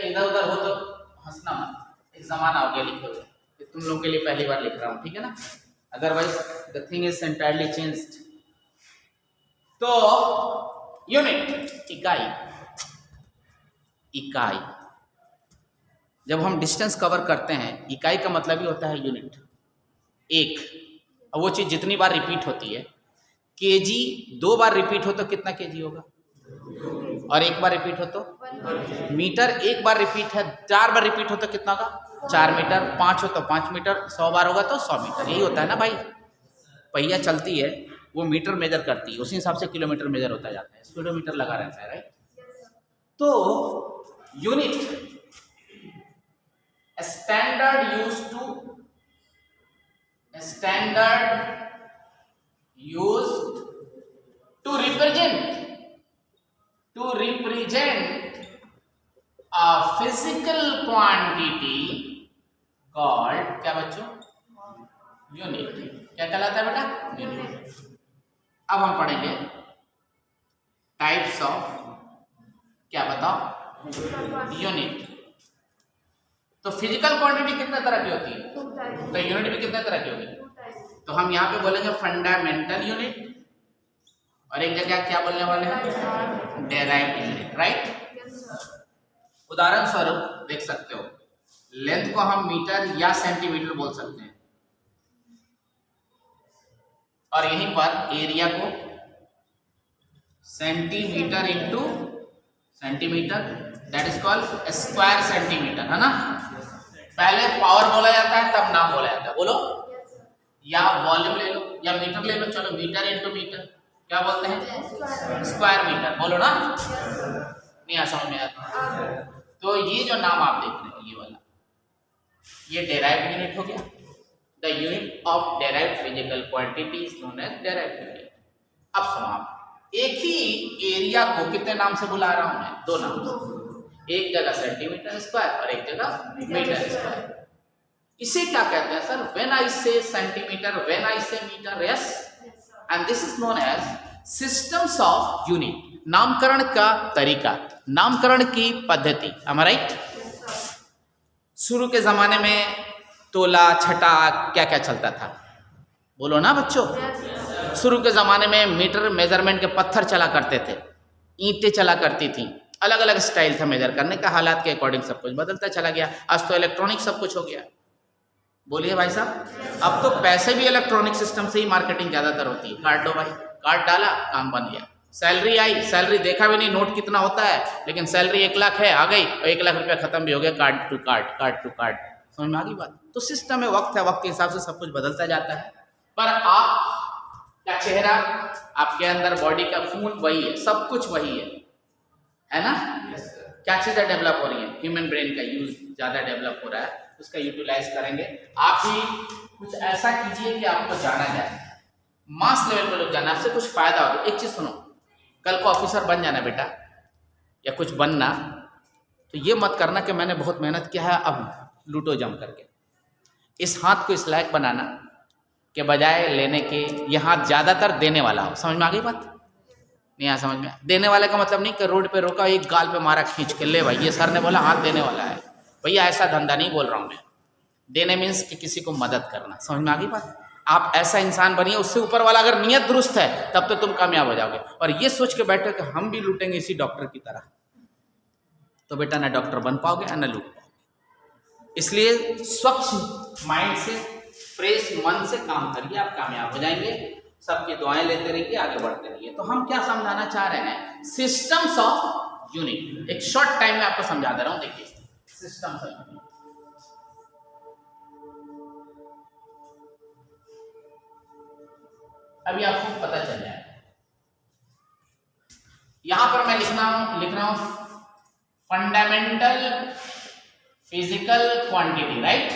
इधर उधर हो तो हंसना मत, एक जमाना हो गया लिखे हुए, तुम लोगों के लिए पहली बार लिख रहा हूं, ठीक है ना। Otherwise the thing is entirely changed. तो यूनिट, इकाई। इकाई, जब हम डिस्टेंस कवर करते हैं, इकाई का मतलब ही होता है यूनिट, एक। और वो चीज जितनी बार रिपीट होती है, केजी 2 बार रिपीट हो तो कितना केजी होगा, और 1 बार रिपीट हो तो मीटर। 1 बार रिपीट है, 4 बार रिपीट हो तो कितना होगा 4 मीटर, 5 हो तो 5 मीटर, 100 बार होगा तो 100 मीटर। यही होता है ना भाई, पहिया चलती है वो मीटर मेजर करती है, उसी हिसाब से किलोमीटर मेजर होता जाता है, किलोमीटर लगा रहता है, राइट। तो unit standard used to physical quantity called, क्या बच्चों, यूनिट। क्या कहलाता है बेटा, यूनिट। अब हम पढ़ेंगे टाइप्स ऑफ, क्या बताओ, यूनिट। तो फिजिकल क्वांटिटी कितने तरह की होती है, तो यूनिट भी कितने तरह की होगी। तो हम यहाँ पे बोलेंगे फंडामेंटल यूनिट, और एक जगह क्या बोलने वाले हैं, डेराइव्ड यूनिट, राइट। उदाहरण स्वरूप देख सकते हो, लेंथ को हम मीटर या सेंटीमीटर बोल सकते हैं, और यहीं पर एरिया को centimetre into centimetre, that is called square centimetre, है ना। पहले पावर बोला जाता है तब नाम बोला जाता है, बोलो। या वॉल्यूम ले लो या मीटर ले लो, चलो मीटर इंटू मीटर क्या बोलते हैं, स्क्वायर मीटर, बोलो ना। नहीं आ समझ में आता। तो ये जो नाम आप देख रहे हो, ये वाला, ये डेराइव्ड यूनिट हो गया। The unit of derived physical quantity is known as derived unit. अब सुनो, आप एक ही एरिया को कितने नाम से बुला रहा हूं मैं, दो नाम से, एक जगह सेंटीमीटर स्क्वायर और एक जगह मीटर स्क्वायर। इसे क्या कहते हैं सर, व्हेन आई से centimetre, when I say metre, yes, and this is known as systems of unit. नामकरण का तरीका, नामकरण की पद्धति, am I right? शुरू के जमाने में तोला, छटा, क्या क्या चलता था, बोलो ना बच्चों। शुरू के ज़माने में मीटर मेजरमेंट के पत्थर चला करते थे, ईंटें चला करती थी, अलग अलग स्टाइल था मेजर करने का, हालात के अकॉर्डिंग सब कुछ बदलता चला गया। आज तो इलेक्ट्रॉनिक सब कुछ हो गया, बोलिए भाई साहब। अब तो पैसे भी इलेक्ट्रॉनिक सिस्टम से ही मार्केटिंग ज़्यादातर होती है। कार्ड दो भाई, कार्ड डाला, काम बन गया। सैलरी आई, सैलरी देखा भी नहीं नोट कितना होता है, लेकिन सैलरी 1 लाख है, आ गई, और 1 लाख रुपया खत्म भी हो गया, card to card, card to card. समझ में आ गई बात। तो सिस्टम में वक्त है, वक्त के हिसाब से सब कुछ बदलता जाता है। पर आप का चेहरा, आपके अंदर बॉडी का खून वही है, सब कुछ वही है ना। क्या चीज़ें डेवलप हो रही हैं, ह्यूमन ब्रेन का यूज ज़्यादा डेवलप हो रहा है, उसका यूटिलाइज करेंगे। आप भी कुछ ऐसा कीजिए कि आपको जाना जाए, मास लेवल पर लोग जाना, आपसे कुछ फायदा होगा। एक चीज़ सुनो, कल को ऑफिसर बन जाना बेटा, या कुछ बनना, तो ये मत करना कि मैंने बहुत मेहनत किया है अब लूटो जम करके। इस हाथ को इस लायक बनाना के बजाय लेने के, ये हाथ ज़्यादातर देने वाला हो। समझ में आ गई बात, नहीं आ समझ में। देने वाले का मतलब नहीं कि रोड पे रोका, एक गाल पे मारा खींच के, ले भाई ये सर ने बोला हाथ देने वाला है, भैया ऐसा धंधा नहीं बोल रहा हूँ मैं। देने मीन्स कि किसी को मदद करना। समझ में आ गई बात। आप ऐसा इंसान बनिए, उससे ऊपर वाला अगर नियत दुरुस्त है तब तो तुम कामयाब हो जाओगे। और ये सोच के बैठे कि हम भी लूटेंगे इसी डॉक्टर की तरह, तो बेटा ना डॉक्टर बन पाओगे ना लूट पाओगे। इसलिए स्वच्छ माइंड से, फ्रेश मन से काम करिए, आप कामयाब हो जाएंगे। सबकी दुआएं लेते रहिए, आगे बढ़ते रहिए। तो हम क्या समझाना चाह रहे हैं, सिस्टम्स ऑफ यूनिट। एक शॉर्ट टाइम में आपको समझा दे रहा हूं, देखिए सिस्टम्स ऑफ यूनिट। अभी आपको पता चल जाए, यहां पर मैं लिख रहा हूं फंडामेंटल फिजिकल क्वांटिटी, राइट।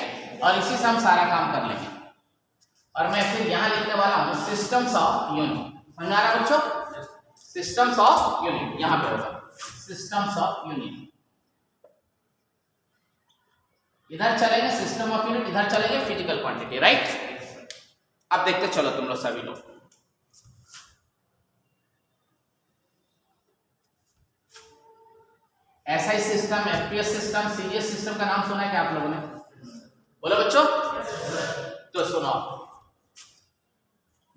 और इसी से हम सारा काम कर लेंगे। और मैं फिर यहां लिखने वाला हूं सिस्टम्स ऑफ यूनिट। समझ आ रहा है बच्चों, सिस्टम्स ऑफ यूनिट यहां पे होगा, सिस्टम्स ऑफ यूनिट। इधर चलेंगे सिस्टम ऑफ यूनिट, इधर चलेंगे फिजिकल क्वांटिटी, राइट। अब देखते चलो तुम लोग सभी लोग, SI system, FPS system, CGS system का नाम सुना है क्या आप लोगों ने, बोलो बच्चों। तो सुनो,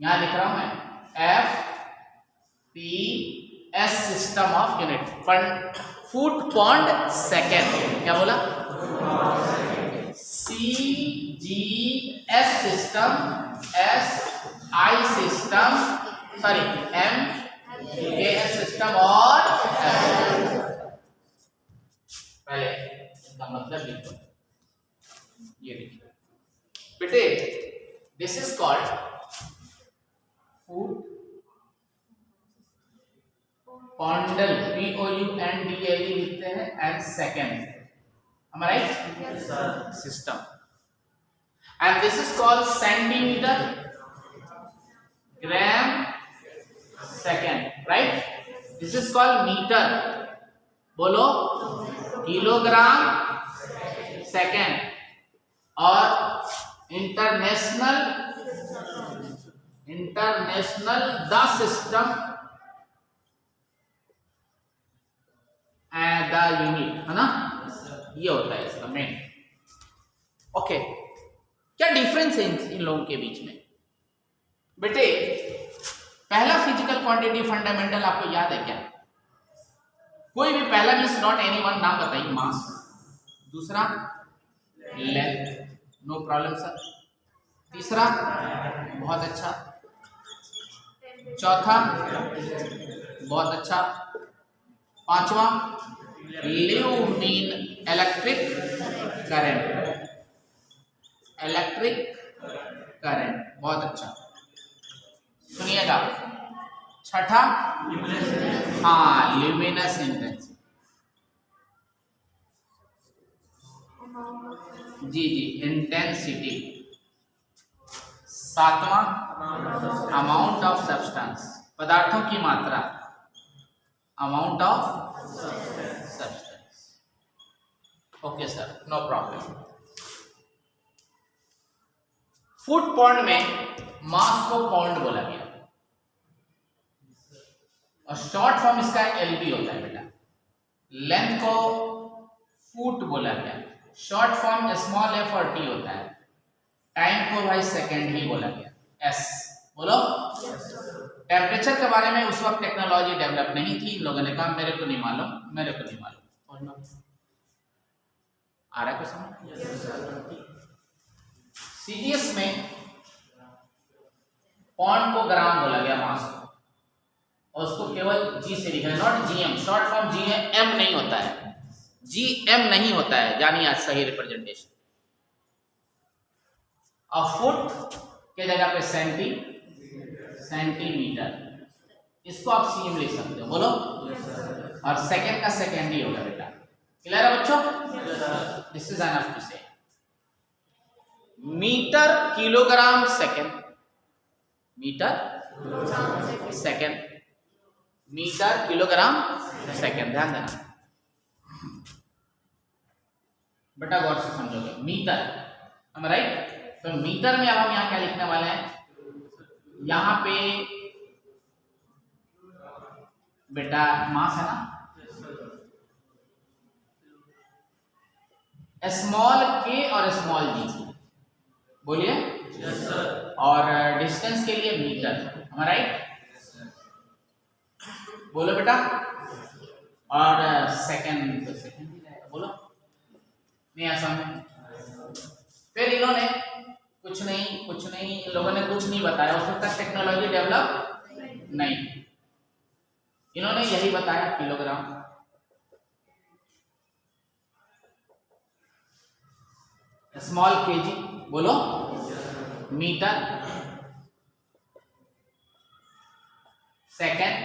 यहां लिख रहा हूं मैं FPS system of unit, foot pound second, क्या बोला। CGS system, SI system, sorry MS system और पहले इसका मतलब लिखो, ये देखिए बेटे, this is called foot poundal, POUNDL लिखते हैं, and second, am I right? Yes, sir. System, and this is called centimeter, gram, second, right? This is called meter, बोलो, किलोग्राम सेकेंड। और international the system and the unit, है ना, ये होता है इसका मेन। ओके, क्या डिफरेंस है इन लोगों के बीच में? बेटे, पहला फिजिकल क्वांटिटी फंडामेंटल आपको याद है क्या? कोई भी पहला मीन्स नॉट एनी वन, नाम बताइए। मास, दूसरा लेंथ, नो प्रॉब्लम सर। तीसरा, बहुत अच्छा। चौथा, बहुत अच्छा। पांचवा, ल्यूमीन इलेक्ट्रिक करंट, बहुत अच्छा। सुनिएगा, छठा, हाँ, ल्यूमिनस इंटेंसिटी, जी, इंटेंसिटी। सातवां, अमाउंट ऑफ सब्सटेंस, पदार्थों की मात्रा, amount of substance. Okay sir, no problem. Foot pound में मास को पाउंड बोला गया और शॉर्ट फॉर्म इसका एलबी होता है बेटा। लेंथ को फुट बोला गया, शॉर्ट फॉर्म स्मॉल एफ और टी होता है। टाइम को भाई सेकेंड ही बोला गया, एस। बोलो, टेम्परेचर के बारे में उस वक्त टेक्नोलॉजी डेवलप नहीं थी, लोगों ने कहा मेरे को नहीं मालूम। आ रहा है कुछ समझ? सीजीएस में पाउंड को ग्राम बोला गया, मास को, और उसको केवल जी से लिखा है, not GM. Short form GM नहीं होता है, जीएम नहीं होता है, जानिए आज सही रिप्रेजेंटेशन। और फुट के जगह पे सेंटीमीटर, इसको आप सीएम लिख सकते हो। बोलो, और सेकंड का सेकंड ही होगा बेटा। क्लियर है बच्चों? This is enough to say. Metre kilogram second, metre kilogram second, ध्यान देना बेटा, गौर से समझोगे। मीटर, हम राइट? तो मीटर में अब हम यहाँ क्या लिखने वाले हैं? यहाँ पे बेटा मास है ना, स्मॉल के और स्मॉल जी, बोलिए। Yes sir. और डिस्टेंस के लिए मीटर, हमारा राइट? बोलो बेटा। और सेकंड तो सेकंड ही रहेगा, बोलो। नहीं आसान है। फिर इन्होंने कुछ नहीं, लोगों ने कुछ नहीं बताया, उस वक्त तक टेक्नोलॉजी डेवलप नहीं, इन्होंने यही बताया, किलोग्राम। स्मॉल केजी, बोलो। Metre, second.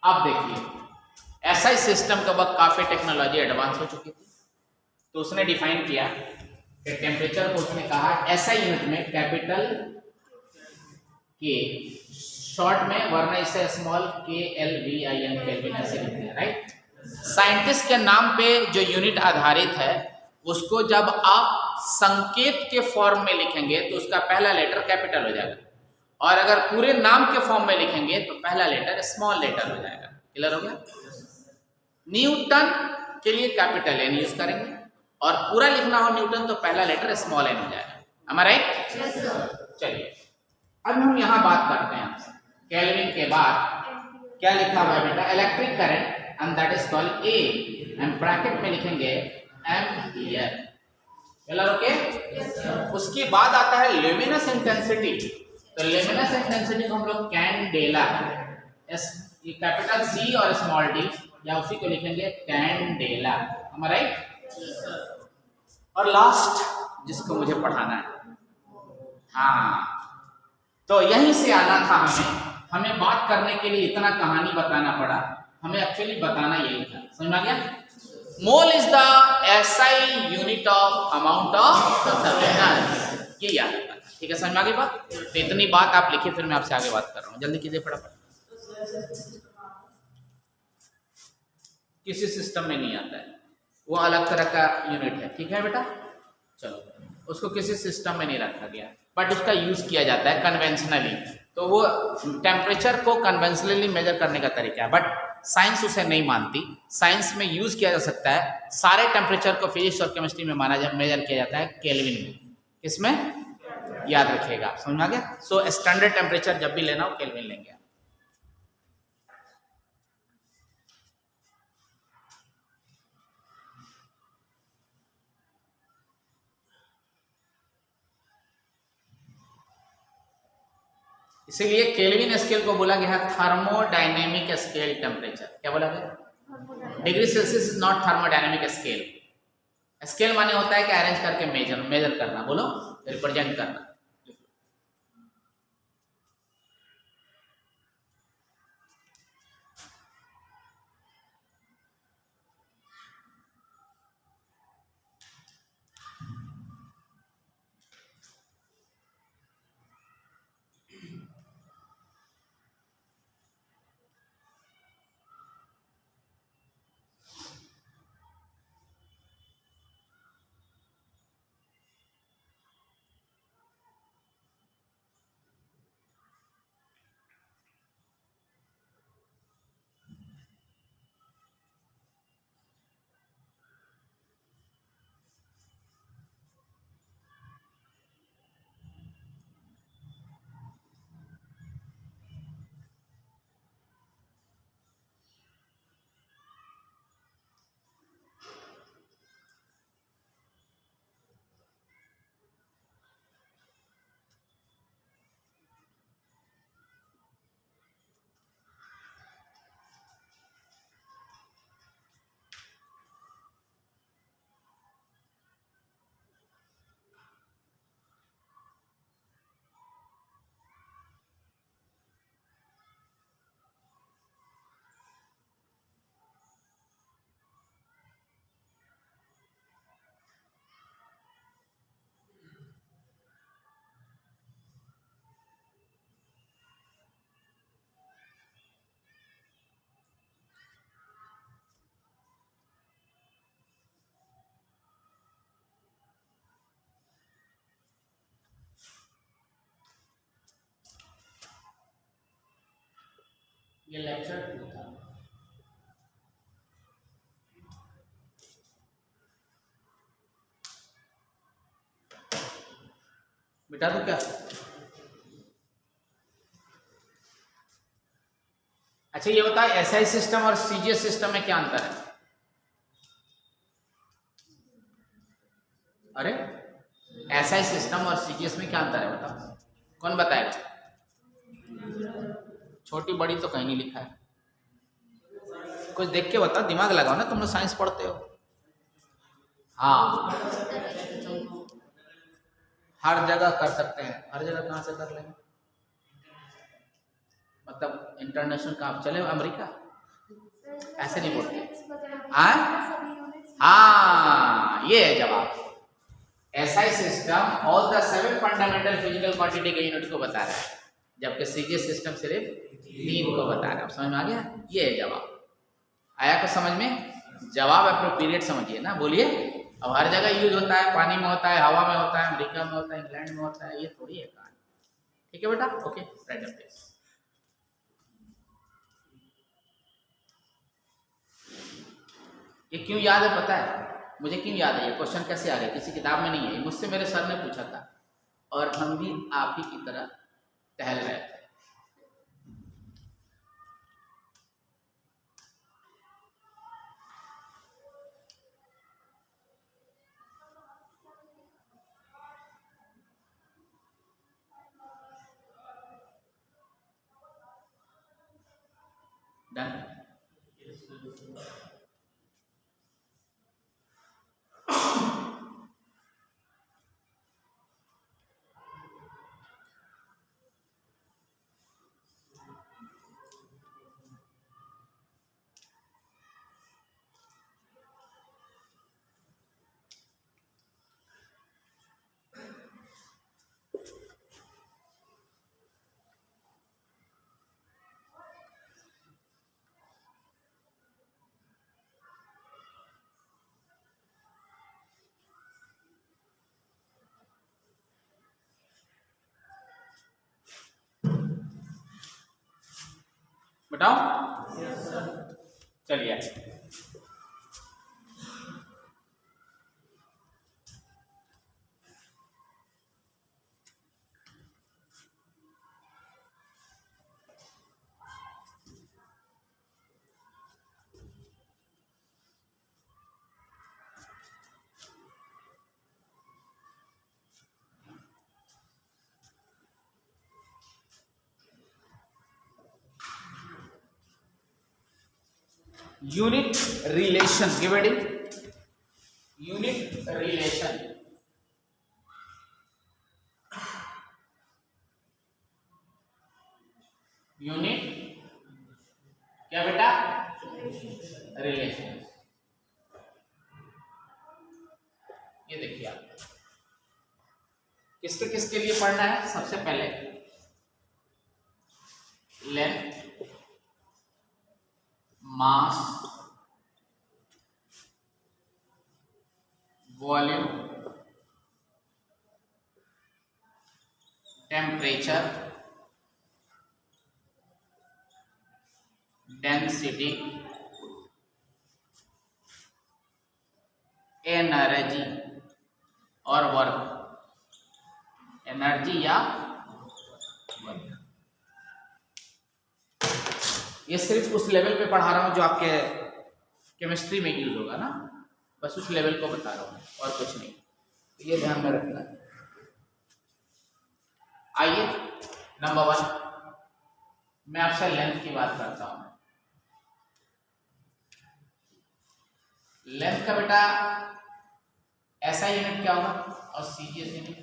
अब देखिए, एसआई सिस्टम का वक्त काफी टेक्नोलॉजी एडवांस हो चुकी थी, तो उसने डिफाइन किया कि टेम्परेचर को उसने कहा एसआई यूनिट में कैपिटल के, शॉर्ट में, वरना इसे small K L V I N kelvin ऐसे लिखते हैं, राइट? साइंटिस्ट के नाम पे जो यूनिट आधारित है, उसको जब आप संकेत के फॉर्म में लिखेंगे तो उसका पहला लेटर कैपिटल हो जाएगा, और अगर पूरे नाम के फॉर्म में लिखेंगे तो पहला लेटर स्मॉल लेटर हो जाएगा। क्लियर हो गया? न्यूटन के लिए कैपिटल एन यूज करेंगे, और पूरा लिखना हो न्यूटन तो पहला लेटर स्मॉल एन हो जाएगा। am I right? चलिए अब हम यहाँ बात करते हैं केल्विन के बाद क्या लिखा हुआ है बेटा? Electric current, and that is called a, and bracket में लिखेंगे एम्पियर। क्लियर? ओके। उसके बाद आता है ल्यूमिनस इंटेंसिटी। तो ल्यूमिनस इंटेंसिटी को हम लोग कैंडेला, ये कैपिटल सी और स्मॉल डी, या उसी को लिखेंगे कैंडेला। am I right? और लास्ट जिसको मुझे पढ़ाना है, हाँ, तो यहीं से आना था हमें बात करने के लिए इतना कहानी बताना पड़ा, हमें एक्चुअली बताना यही था। समझ में आ गया? Mole is the SI unit of amount of substance, ये याद रखना। ठीक है, समझ में आ गई बात? तो इतनी बात आप लिखिए, फिर मैं आपसे आगे बात कर रहा हूँ। जल्दी कीजिए फटाफट। किसी सिस्टम में नहीं आता है, वो अलग तरह का यूनिट है। ठीक है बेटा, चलो, उसको किसी सिस्टम में नहीं रखा गया, बट उसका यूज किया जाता है कन्वेंशनली। तो वो टेम्परेचर को कन्वेंशनली मेजर करने का तरीका है, बट साइंस उसे नहीं मानती। साइंस में यूज किया जा सकता है, सारे टेम्परेचर को फिजिक्स और केमिस्ट्री में माना मेजर किया जाता है केल्विन में। किसमें? याद रखिएगा, समझ में आ गया। सो स्टैंडर्ड टेम्परेचर जब भी लेना हो केल्विन लेंगे। इसीलिए केल्विन स्केल को बोला गया है थर्मोडायनेमिक स्केल टेम्परेचर। क्या बोला गया? Degree Celsius is not thermodynamic scale. Scale माने होता है कि अरेंज करके मेजर करना, बोलो, रिप्रेजेंट करना। ये लेक्चर 2 था। मिटा दूं क्या? अच्छा ये बताओ, एसआई सिस्टम और सीजीएस सिस्टम में क्या अंतर है? अरे एसआई सिस्टम और सीजीएस में क्या अंतर है बताओ, कौन बताएगा? छोटी बड़ी तो कहीं नहीं लिखा है, कुछ देख के बताओ, दिमाग लगाओ ना, तुम लोग साइंस पढ़ते हो। हाँ, हर जगह कर सकते हैं। हर जगह कहाँ से कर लेंगे? मतलब इंटरनेशनल कहाँ चले? अमेरिका? ऐसे नहीं बोलते। हाँ, ये है जवाब। SI system all the 7 fundamental physical quantity के यूनिट को बता रहा है, जबकि सीजीएस सिस्टम सिर्फ 3 को बता रहा है। समझ में आ गया? ये है जवाब। आया कुछ समझ में? जवाब अप्रोप्रिएट समझिए ना, बोलिए। अब हर जगह यूज होता है, पानी में होता है, हवा में होता है, अमेरिका में होता है, इंग्लैंड में होता है, ये थोड़ी है कहानी। ठीक है बेटा, ओके, राइट अप प्लीज। ये क्यों याद है पता है मुझे? क्यों याद है? ये क्वेश्चन कैसे आ गया? किसी किताब में नहीं है, मुझसे मेरे सर ने पूछा था, और हम भी आप ही की तरह टहल रहे थे। डन? बताओ चलिए। Unit relation given unit relation unit क्या बेटा रिलेशन। ये देखिए आप किसके किसके लिए पढ़ना है। सबसे पहले लेंथ, मास, वॉल्यूम, टेम्परेचर, डेंसिटी, एनर्जी और वर्क। एनर्जी या वर्क, ये सिर्फ उस लेवल पे पढ़ा रहा हूँ जो आपके केमिस्ट्री में यूज होगा ना, बस उस लेवल को बता रहा हूँ और कुछ नहीं, तो ये ध्यान में रखना है। आइए नंबर 1 मैं आपसे लेंथ की बात करता हूँ। लेंथ का बेटा ऐसा यूनिट क्या होगा और सीजीएस यूनिट,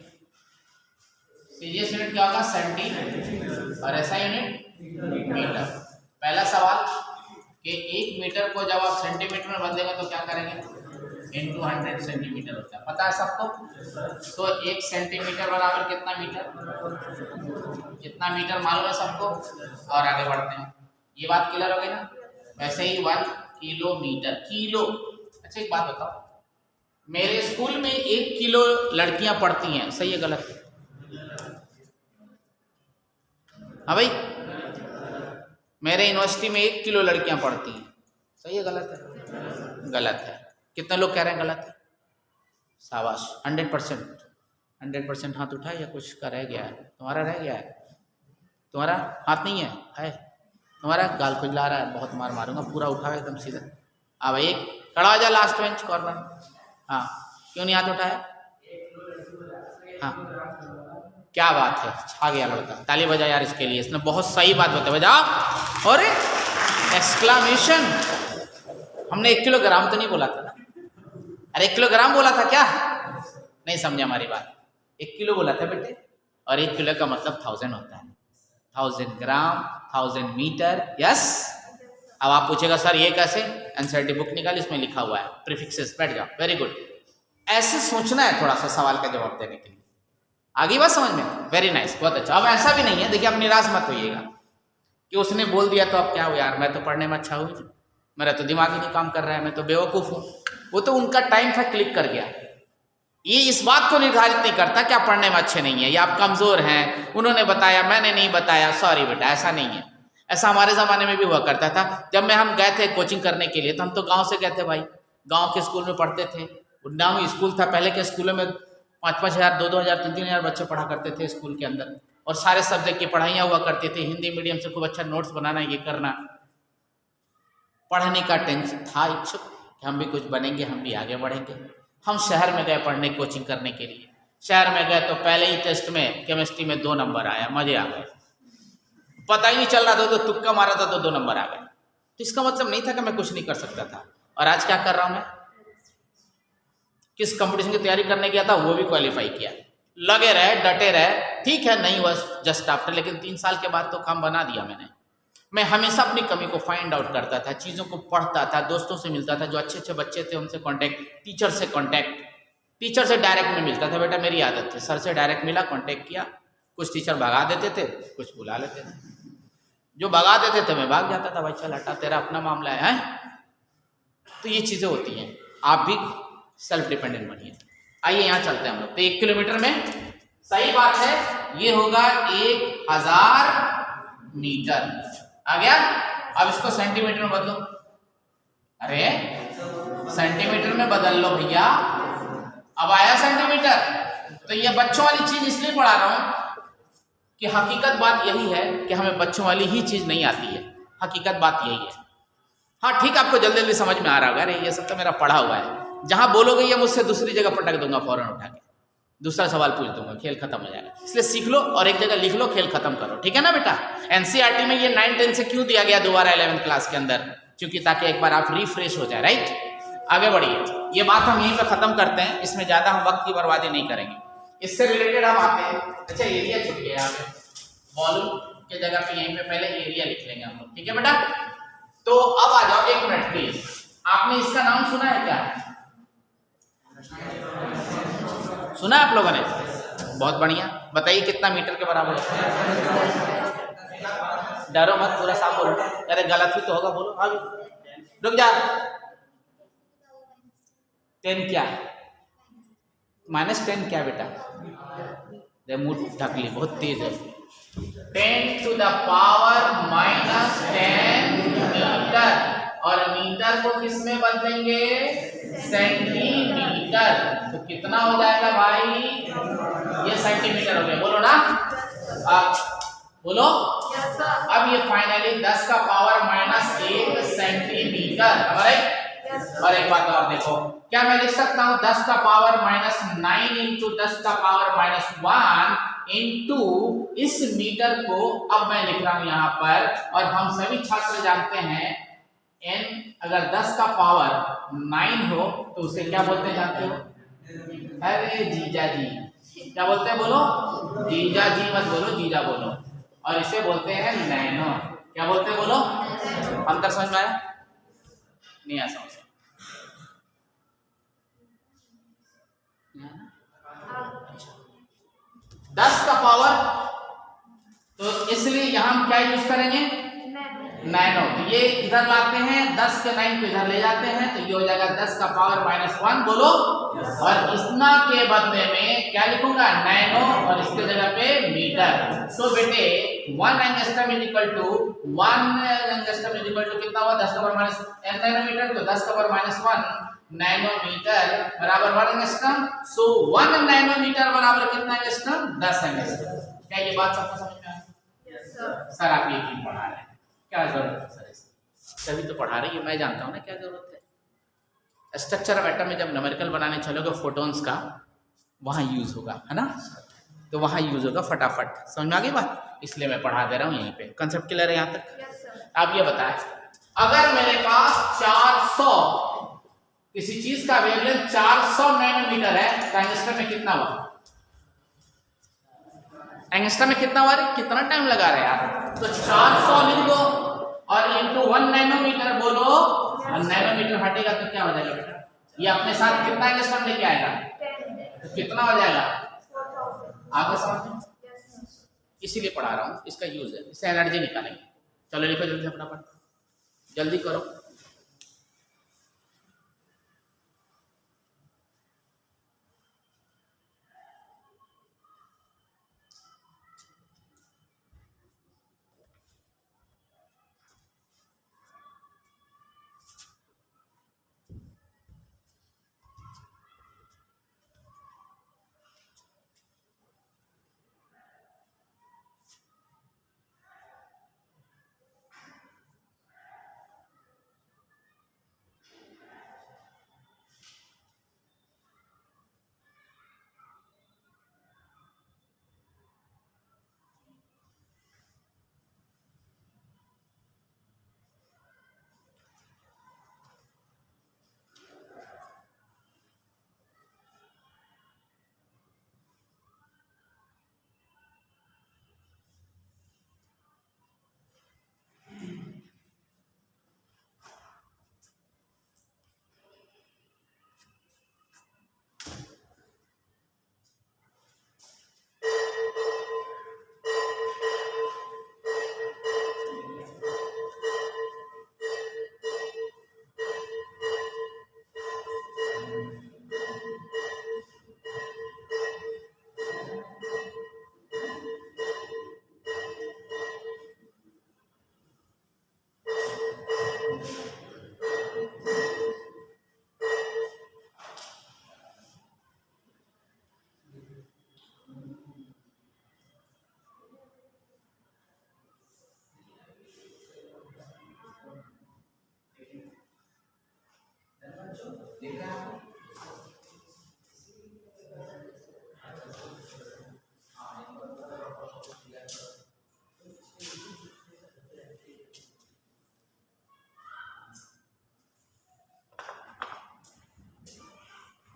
सीजीएस यूनिट क्या होगा सेंटीमीटर और ऐसा यूनिट मीटर। पहला सवाल कि 1 मीटर को जब आप सेंटीमीटर में बदलेंगे तो क्या करेंगे इनटू 100 सेंटीमीटर होता है, पता है सबको। तो 1 सेंटीमीटर बराबर कितना मीटर, कितना मीटर मालूम है सबको। और आगे बढ़ते हैं, ये बात क्लियर हो गई ना। वैसे ही 1 किलोमीटर, किलो। अच्छा एक बात बताओ, मेरे स्कूल में 1 किलो लड़कियां पढ़ती हैं, सही है गलत है? हाँ भाई, मेरे यूनिवर्सिटी में 1 किलो लड़कियां पढ़ती हैं, सही है गलत है? गलत है। कितने लोग कह रहे हैं गलत है? शाबाश, 100% हाथ उठाए या कुछ का रह गया है? तुम्हारा रह गया है? तुम्हारा हाथ नहीं है? तुम्हारा गाल खुजला रहा है, बहुत मार मारूंगा। पूरा उठाओ एकदम सीधा। हाँ भाई, एक खड़ा हो जा लास्ट बेंच कॉर्नर। हाँ, क्यों नहीं हाथ उठाया? हाँ, क्या बात है, छा गया लड़का। ताली बजा यार इसके लिए, इसने बहुत सही बात बताई। बजा। और एक्सक्लामेशन। हमने 1 किलोग्राम तो नहीं बोला था ना? अरे 1 किलोग्राम बोला था क्या? नहीं समझे हमारी बात। 1 किलो बोला था बेटे, और 1 किलो का मतलब 1000 होता है। 1000 ग्राम, 1000 मीटर। यस। अब आप पूछेगा सर ये कैसे? एनसीईआरटी बुक निकाल, इसमें लिखा हुआ है प्रीफिक्सेस। बैठ जाओ, वेरी गुड। ऐसे सोचना है थोड़ा सा सवाल का जवाब देने के लिए। आगे बात समझ में? वेरी नाइस, बहुत अच्छा। अब ऐसा भी नहीं है, देखिए आप निराश मत होइएगा कि उसने बोल दिया तो अब क्या हो यार, मैं तो पढ़ने में अच्छा हूँ, मेरा तो दिमाग ही नहीं काम कर रहा है, मैं तो बेवकूफ़ हूँ। वो तो उनका टाइम था, क्लिक कर गया। ये इस बात को निर्धारित नहीं करता कि आप पढ़ने में अच्छे नहीं है या आप कमज़ोर हैं, उन्होंने बताया मैंने नहीं बताया। सॉरी बेटा, ऐसा नहीं है। ऐसा हमारे ज़माने में भी हुआ करता था। जब हम गए थे कोचिंग करने के लिए, तो हम तो गाँव से गए थे भाई, गाँव के स्कूल में पढ़ते थे। गाँव स्कूल था, पहले के स्कूलों में 5-5 हज़ार, 2-2 हज़ार, 3-3 हज़ार बच्चे पढ़ा करते थे स्कूल के अंदर, और सारे सब्जेक्ट की पढ़ाइयाँ हुआ करती थी। हिंदी मीडियम से खूब अच्छा नोट्स बनाना, ये करना। पढ़ने का टेंशन था, इच्छुक कि हम भी कुछ बनेंगे, हम भी आगे बढ़ेंगे। हम शहर में गए पढ़ने, कोचिंग करने के लिए। शहर में गए तो पहले ही टेस्ट में केमिस्ट्री में 2 नंबर आया, मजे आ गए। पता ही नहीं चल रहा था, तो तुक्का मारा था तो 2 नंबर आ गए। तो इसका मतलब नहीं था कि मैं कुछ नहीं कर सकता था। और आज क्या कर रहा हूँ मैं? किस कंपटीशन की तैयारी करने गया था, वो भी क्वालिफाई किया। लगे रहे, डटे रहे, ठीक है नहीं हुआ जस्ट आफ्टर, लेकिन 3 साल के बाद तो काम बना दिया मैंने। मैं हमेशा अपनी कमी को फाइंड आउट करता था, चीज़ों को पढ़ता था, दोस्तों से मिलता था, जो अच्छे अच्छे बच्चे थे उनसे कांटेक्ट, टीचर से कांटेक्ट, टीचर से डायरेक्ट में मिलता था। बेटा मेरी आदत थी, सर से डायरेक्ट मिला, कांटेक्ट किया। कुछ टीचर भगा देते थे, कुछ बुला लेते थे। जो भगा देते थे मैं भाग जाता था, भाई चल हटा, तेरा अपना मामला है। तो ये चीज़ें होती हैं, आप भी सेल्फ डिपेंडेंट बनिए। आइए यहाँ चलते हैं हम लोग। तो 1 किलोमीटर में सही बात है, ये होगा 1000 मीटर। आ गया? अब इसको सेंटीमीटर में बदलो। अरे सेंटीमीटर में बदल लो भैया, अब आया सेंटीमीटर। तो ये बच्चों वाली चीज इसलिए पढ़ा रहा हूं कि हकीकत बात यही है कि हमें बच्चों वाली ही चीज नहीं आती है, हकीकत बात यही है। हाँ ठीक, आपको जल्दी जल्दी समझ में आ रहा होगा, अरे ये सब तो मेरा पढ़ा हुआ है। जहां बोलोगे ये मुझसे दूसरी जगह पटक दूंगा, फौरन उठा के दूसरा सवाल पूछ दूंगा, खेल खत्म हो जाएगा। इसलिए सीख लो और एक जगह लिख लो, खेल खत्म करो, ठीक है ना बेटा। एनसीईआरटी में ये 9, 10 से क्यों दिया गया दोबारा 11th क्लास के अंदर, क्योंकि ताकि एक बार आप रिफ्रेश हो जाए, राइट। आगे बढ़िए, ये बात हम यहीं पे खत्म करते हैं, इसमें ज्यादा हम वक्त की बर्बादी नहीं करेंगे। इससे रिलेटेड हम आते हैं, अच्छा एरिया छूट गया, यहाँ पे वॉल्यूम के जगह पे यहीं पे पहले एरिया लिख लेंगे हम लोग, ठीक है बेटा। तो अब आ जाओ, एक मिनट प्लीज, आपने इसका नाम सुना है क्या? सुना आप लोगों ने? बहुत बढ़िया, बताइए कितना मीटर के बराबर होता है? डरो मत, पूरा साफ बोलो। अरे गलत ही तो होगा, बोलो। हाँ रुक जा, 10 क्या? -10 क्या बेटा? मुंह ढक ली, बहुत तेज है। 10 to the power -10 मीटर, और मीटर को किस में बदलेंगे? सेंटीमीटर। तो कितना हो जाएगा भाई? ये सेंटीमीटर हो गया, बोलो ना। अब बोलो। अब ये फाइनली 10 का पावर -1 सेंटीमीटर, राइट। और एक बात और देखो, क्या मैं लिख सकता हूं 10 का पावर -9 इंटू 10 का पावर -1 इंटू इस मीटर को, अब मैं लिख रहा हूं यहां पर, और हम सभी छात्र जानते हैं n अगर 10 का पावर 9 हो तो उसे क्या बोलते हैं जानते हो? अरे जीजा जी, क्या बोलते हैं बोलो? जीजा जी मत बोलो, जीजा बोलो। और इसे बोलते हैं नैनो। क्या बोलते हैं बोलो? अंतर समझ में आया? नहीं आया समझ? 10 का पावर, तो इसलिए यहां हम क्या यूज करेंगे? नैनो। तो ये इधर लाते हैं, 10 के 9 को इधर ले जाते हैं, तो ये हो जाएगा 10 का पावर -1, बोलो। और इतना के बदले में क्या लिखूंगा? नैनो, और इसके जगह पे मीटर। सो बेटे 1 angstrom is equal to 1 angstrom is equal to कितना हुआ? 10 का पावर -n नैनोमीटर, तो 10 का पावर -1 नैनोमीटर बराबर 1 एंगस्ट्रम। सो 1 नैनोमीटर बराबर कितना एंगस्ट्रम? 10 एंगस्ट्रम। क्या ये बात सबको समझ में आ रही है? सर आप ये क्यों पढ़ा रहे हैं? क्या जरूरत है सर इसकी? तभी तो पढ़ा रही है, मैं जानता हूं ना क्या जरूरत है। स्ट्रक्चर ऑफ एटम में जब न्यूमेरिकल बनाने चलोगे फोटॉन्स का, वहां यूज होगा, है ना। तो वहां यूज होगा फटाफट, समझ में आ गई बात? इसलिए मैं पढ़ा दे रहा हूं यहीं पे। कंसेप्ट क्लियर है यहां तक? आप ये बताएं, अगर मेरे पास 400 किसी चीज का वेवलेंथ 400 नैनोमीटर है, तो एंगस्ट्रम में कितना हुआ? एंगस्ट्रम में कितना हुआ? कितना टाइम लगा रहे यार? तो 400 लिख दो और इंटू 1 नैनोमीटर बोलो। 1 नैनोमीटर हटेगा तो क्या हो जाएगा बेटा? ये अपने साथ कितना एंगस्ट्रम लेके आएगा? तो कितना हो जाएगा? आगे समझ? इसीलिए पढ़ा रहा हूं, इसका यूज है, इससे एनर्जी निकालेंगे। चलो लिखो जल्दी से, फटाफट जल्दी करो।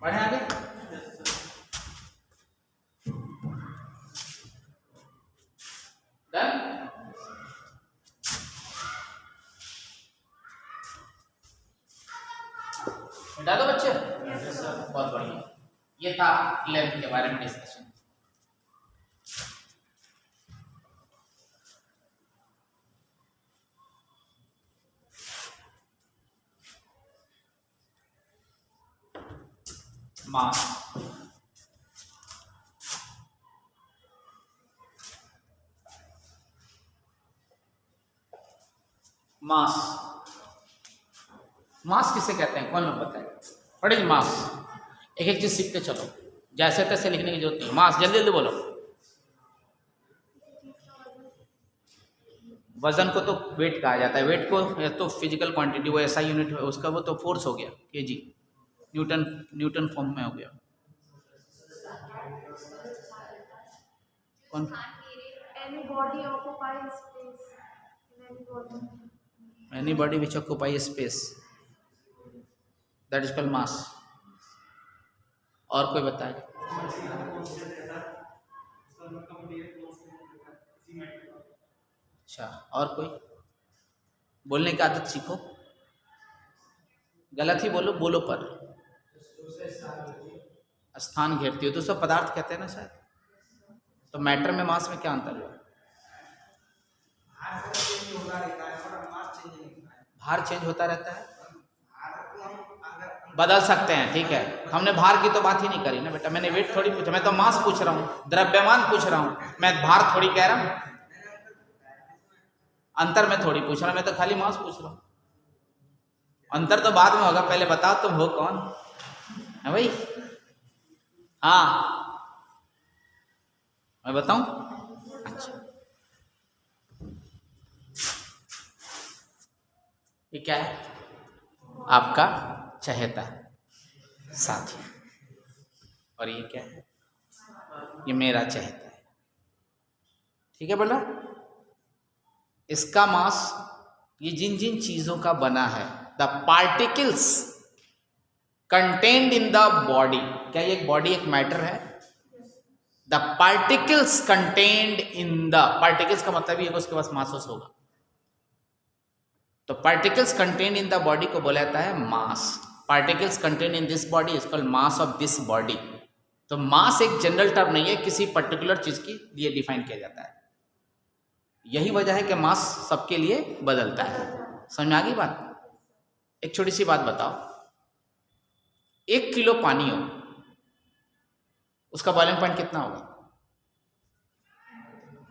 बढ़े आगे। डन। मिटा दो बच्चे। बहुत बढ़िया। ये था लेंथ के बारे में डिस्कशन। मास, मास, मास किसे कहते हैं? कौन लोग बताए? What is mass? एक एक चीज सीखते चलो, जैसे तैसे लिखने की जरूरत नहीं। मास जल्दी जल्दी बोलो। वजन को तो वेट कहा जाता है। वेट को या तो फिजिकल क्वांटिटी, वो ऐसा यूनिट है उसका, वो तो फोर्स हो गया, केजी, न्यूटन, न्यूटन फॉर्म में हो गया। कौन? Anybody which occupies space, that is called mass. और कोई बताए? अच्छा, और कोई? बोलने की आदत सीखो, गलत ही बोलो, बोलो पर। स्थान घेरती हो तो सब पदार्थ कहते हैं ना शायद। तो मैटर में मास में क्या अंतर है? भार चेंज होता रहता है, बदल सकते हैं, ठीक है। हमने भार की तो बात ही नहीं करी ना बेटा, मैंने वेट थोड़ी पूछा, मैं तो मास पूछ रहा हूँ, द्रव्यमान पूछ रहा हूँ, मैं भार थोड़ी कह रहा हूँ। अंतर में थोड़ी पूछ रहा, मैं तो खाली मास पूछ रहा हूँ। अंतर तो बाद में होगा, पहले बताओ तुम हो कौन है भाई? हाँ मैं बताऊं? अच्छा, ये क्या है? आपका चहेता साथी। और ये क्या है? ये मेरा चहेता है, ठीक है बोला। इसका मास, ये जिन जिन चीजों का बना है, the particles contained in the body, क्या ये एक बॉडी एक मैटर है? The particles contained in the, particles का मतलब ये उसके पास मास होगा, तो particles contained in the body को बोला जाता है mass. Particles contained in this body is called mass of this body. तो मास एक जनरल टर्म नहीं है, किसी पर्टिकुलर चीज के लिए डिफाइन किया जाता है। यही वजह है कि मास सबके लिए बदलता है। समझ में आ गई बात? एक छोटी सी बात बताओ, 1 किलो पानी हो, उसका बॉइलिंग पॉइंट कितना होगा?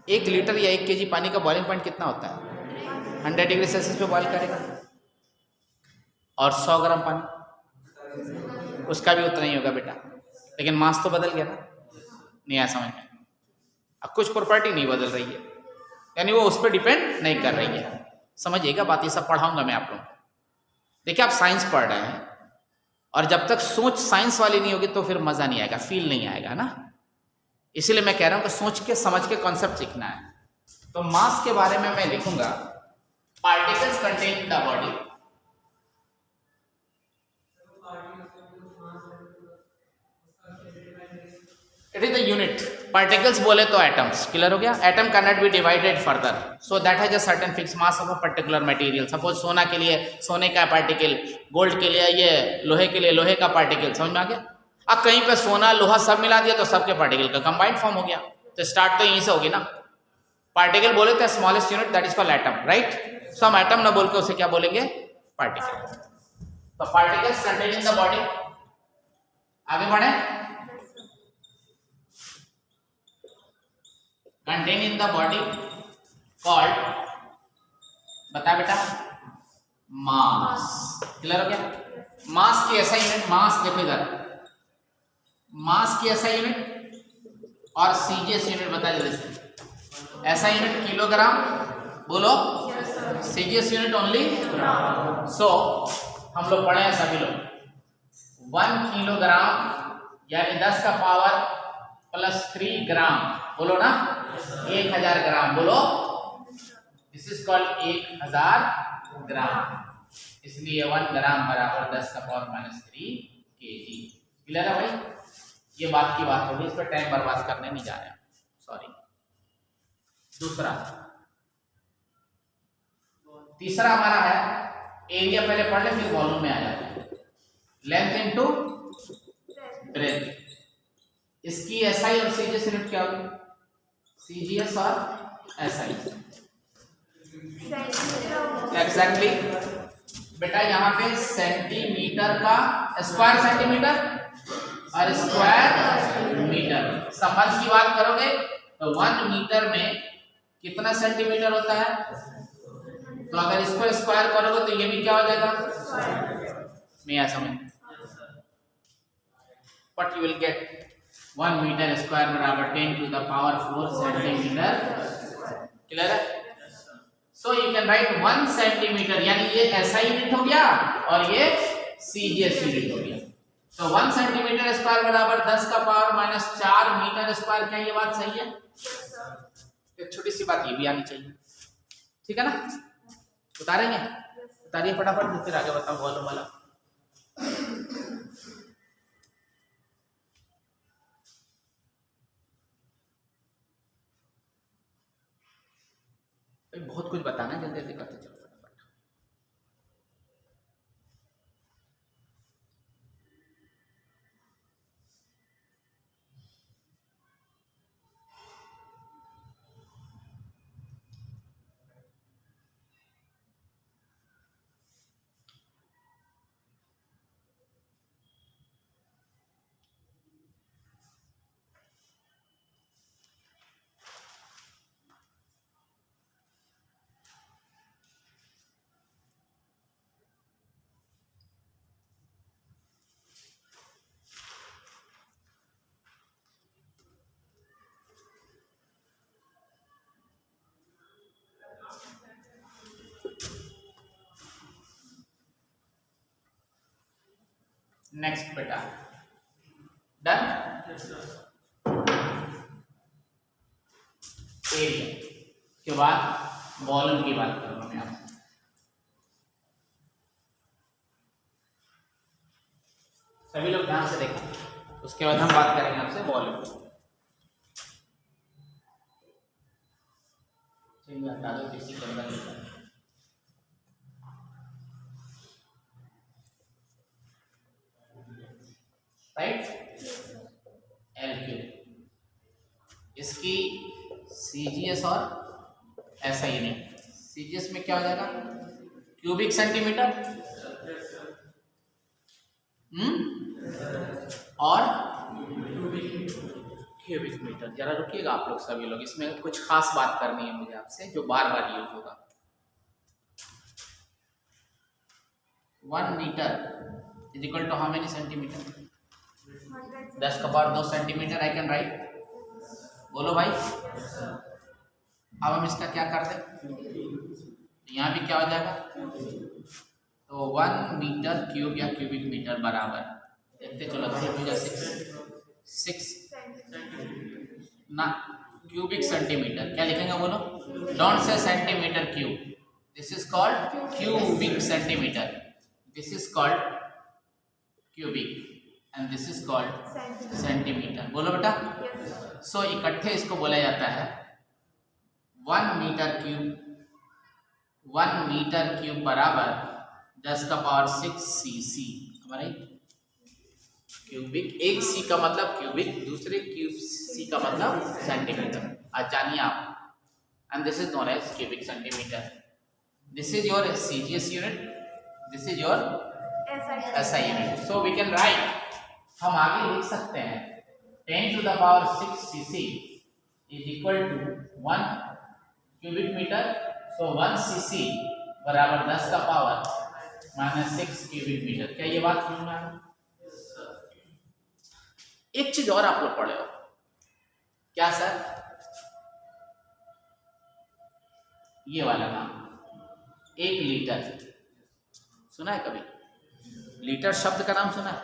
1 लीटर या 1 केजी पानी का बॉइलिंग पॉइंट कितना होता है? 100 डिग्री सेल्सियस पे बॉइल करेगा। और 100 ग्राम पानी, उसका भी उतना ही होगा बेटा, लेकिन मास तो बदल गया ना। नहीं आया समझ में? अब कुछ प्रॉपर्टी नहीं बदल रही है, यानी वो उस पर डिपेंड नहीं कर रही है। समझिएगा बात, ये सब पढ़ाऊंगा मैं आप लोगों को। देखिए आप साइंस पढ़ रहे हैं, और जब तक सोच साइंस वाली नहीं होगी तो फिर मजा नहीं आएगा, फील नहीं आएगा ना। इसीलिए मैं कह रहा हूं कि सोच के समझ के कॉन्सेप्ट सीखना है। तो मास के बारे में मैं लिखूंगा, particles contain in the body. It is the unit. Particles बोले तो एटम्स, क्लियर हो गया? Atom can not be divided further, so that has a certain fix mass of a particular material. Suppose सोना के लिए सोने का पार्टिकल, गोल्ड के लिए ये लोहे के लिए लोहे का पार्टिकल। समझ में आ गया? अब कहीं पे सोना लोहा सब मिला दिया तो सबके पार्टिकल का कंबाइंड फॉर्म हो गया। तो स्टार्ट तो यहीं से होगी ना। पार्टिकल बोले तो smallest unit, that is called atom, right? So हम एटम ना बोल के उसे क्या बोलेंगे? पार्टिकल। तो particles contain in the body. आगे बढ़े। Contain in the body called, बता बेटा, मास। क्लियर हो गया? मास की ऐसा यूनिट, मास देखो इधर, मास की ऐसा यूनिट और सीजीएस यूनिट बता जल्दी से। ऐसा यूनिट किलोग्राम, बोलो। CGS unit only. सो हम लोग पढ़े हैं सभी लोग, 1 किलोग्राम यानी 10 का पावर +3 ग्राम, बोलो ना 1000 ग्राम, बोलो दिस इज कॉल्ड 1000 ग्राम, इसलिए 1 ग्राम बराबर 10 का पावर -3 kg। क्लियर है भाई? ये बात की बात होगी, इस पर टाइम बर्बाद करने नहीं जा रहे हैं, सॉरी। दूसरा, तीसरा हमारा है एरिया, पहले पढ़ ले फिर वॉल्यूम में आ जाते हैं। लेंथ इनटू ब्रेथ, इसकी एसआई और सीजीएस यूनिट क्या होगी? सीजीएस और एसआई एग्जैक्टली बेटा, यहाँ पे सेंटीमीटर का स्क्वायर सेंटीमीटर और स्क्वायर मीटर, संबंध की बात करोगे तो 1 मीटर में कितना सेंटीमीटर होता है? तो अगर इसको स्क्वायर करोगे तो ये भी क्या हो जाएगा? मैं ऐसा समझ, but you will get 1 metre square बराबर 10⁴ सेंटीमीटर। क्लियर है? So you can write 1 centimetre, यानी ये एसआई यूनिट हो गया और ये सीजीएस यूनिट हो गया। तो 1 सेंटीमीटर स्क्वायर बराबर 10 का पावर -4 मीटर स्क्वायर। क्या ये बात सही है? एक छोटी सी बात ये भी आनी चाहिए, ठीक है ना? उतारेंगे? उतारिए फटाफट, फिर आगे बताओ वॉल्यूम वाला। बहुत कुछ बताना है, जल्दी जल्दी करते चलो फटाफट। नेक्स्ट बेटा, डन? एरिया के बाद वॉल्यूम की बात करूंगा मैं आपसे। सभी लोग ध्यान से देखें, उसके बाद हम बात करेंगे आपसे वॉल्यूम। चलिए हटा दो किसी के अंदर, राइट? L3 इसकी सीजीएस और एसआई यूनिट। सीजीएस में क्या हो जाएगा? क्यूबिक सेंटीमीटर, और क्यूबिक मीटर। जरा रुकिएगा आप लोग सभी लोग, इसमें कुछ खास बात करनी है मुझे आपसे, जो बार बार यूज होगा। 1 metre is equal to how many centimetre? 10 का power 2 centimetre I can write, बोलो भाई। अब हम इसका क्या कर दें, यहाँ भी क्या हो जाएगा? तो 1 मीटर क्यूब या क्यूबिक मीटर बराबर, देखते चलो 6 ना क्यूबिक सेंटीमीटर। क्या लिखेंगे बोलो? Don't say centimetre cube, this is called cubic centimetre, this is called cubic and this is called centimetre. बोलो बेटा। सो इकट्ठे इसको बोला जाता है 1 मीटर क्यूब। 1 मीटर क्यूब बराबर 10 का पावर 6 सीसी। हमारे क्यूबिक, एक सी का मतलब क्यूबिक, दूसरे क्यूब सी का मतलब सेंटीमीटर। आज जानिए आप, and this is known as cubic centimetre. This is your CGS unit, this is your SI unit. So we can write, हम आगे लिख सकते हैं 10⁶ cc is equal to 1 cubic metre. So 1 cc बराबर 10 का पावर -6 क्यूबिक मीटर। क्या ये बात समझ में आ रही? एक चीज और आप लोग पढ़े हो क्या सर? ये वाला नाम 1 लीटर सुना है कभी? लीटर शब्द का नाम सुना है?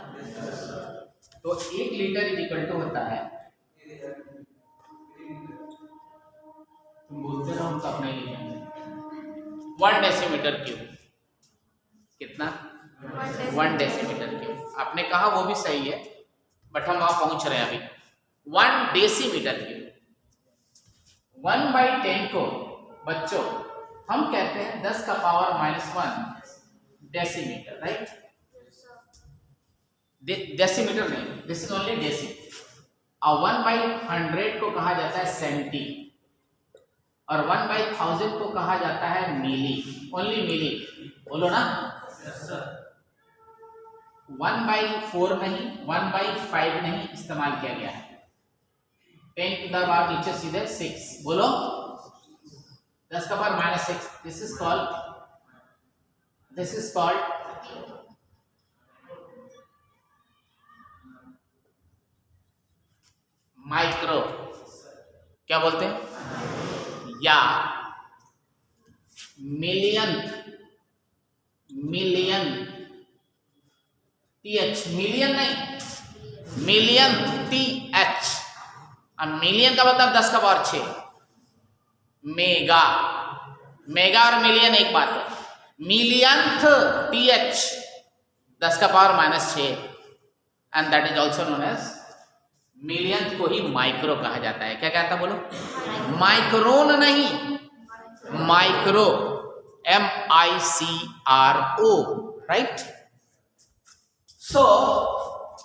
तो 1 लीटर इज इक्वल टू होता है, तुम बोलते रहो हम तो अपने लिखेंगे, 1 डेसीमीटर क्यूब। कितना? 1 डेसीमीटर क्यूब। आपने कहा वो भी सही है, बट हम वहां पहुंच रहे हैं अभी। 1 डेसीमीटर क्यूब। 1/10 को बच्चों हम कहते हैं 10 का पावर -1 डेसीमीटर, राइट? डेसीमीटर नहीं, दिस इज ओनली डेसी। और 1/100 को कहा जाता है सेंटी, और 1/1000 को कहा जाता है मिली, ओनली मिली। बोलो ना? 1/4 नहीं, 1/5 नहीं इस्तेमाल किया गया है। 10 टू द पावर नीचे सीधे 6। बोलो 10 का पावर -6। This is called micro. क्या बोलते हैं? या मिलियन TH, मिलियन नहीं, मिलियन TH। अब मिलियन का मतलब 10 का पावर 6। मेगा और मिलियन एक बात है। मिलियंथ TH 10 का पावर -6, and that is also known as millionth को ही माइक्रो कहा जाता है। क्या कहता? बोलो माइक्रोन नहीं, micro, MICRO, right? So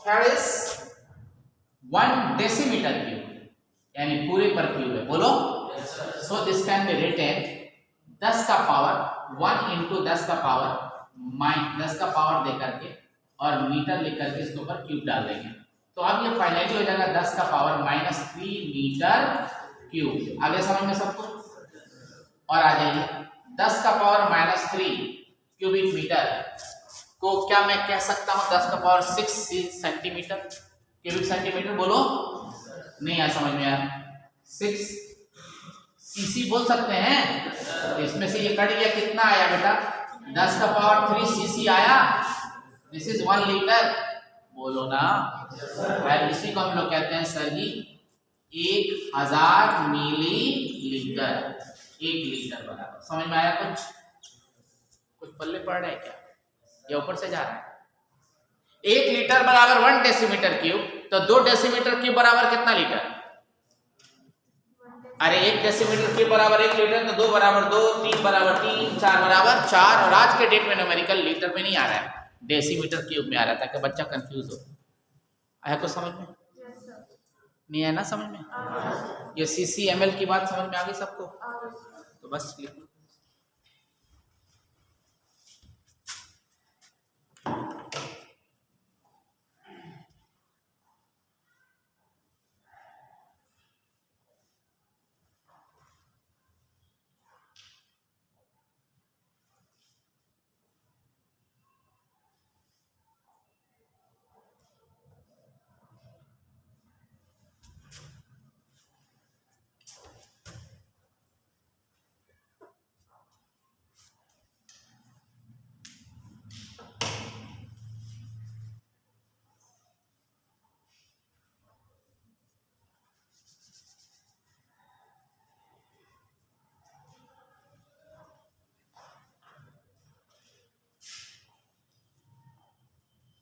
here is 1 decimetre cube, यानी पूरे पर क्यूब है। बोलो so this can be written 10 का पावर 1 इंटू 10 का पावर 10 का पावर दे करके और मीटर लिख करके इसके ऊपर क्यूब डाल देंगे। तो अब ये फाइनली हो जाएगा 10 का पावर -3 मीटर क्यूब। आगे समझ में सबको? और आ जाइए 10 का पावर -3 क्यूबिक मीटर को क्या मैं कह सकता हूं? 10 का पावर 6 सेंटीमीटर, क्यूबिक सेंटीमीटर। बोलो नहीं आया समझ में यार? 6 सीसी बोल सकते हैं। तो इसमें से ये कट गया, कितना आया बेटा? 10 का पावर 3 सीसी आया। This is 1 litre. बोलो ना? इसी को हम लोग कहते हैं सर जी 1000 मिलीलीटर। 1 लीटर बराबर। समझ में आया? कुछ पल्ले पड़ रहा है क्या? ये ऊपर से जा रहा है। 1 लीटर बराबर 1 डेसीमीटर क्यूब। तो 2 डेसीमीटर क्यूब बराबर कितना लीटर? अरे 1 डेसीमीटर क्यूब बराबर 1 लीटर, तो 2 बराबर 2, 3 बराबर 3, 4 बराबर 4। और आज के डेट में न्यूमेरिकल लीटर में नहीं आ रहा है, डेसीमीटर क्यूब में आ रहा है, ताकि बच्चा कंफ्यूज हो। आया कुछ समझ में? नहीं आया ना समझ में? ये सीसी ml की बात समझ में आ गई सबको? तो बस लिखो।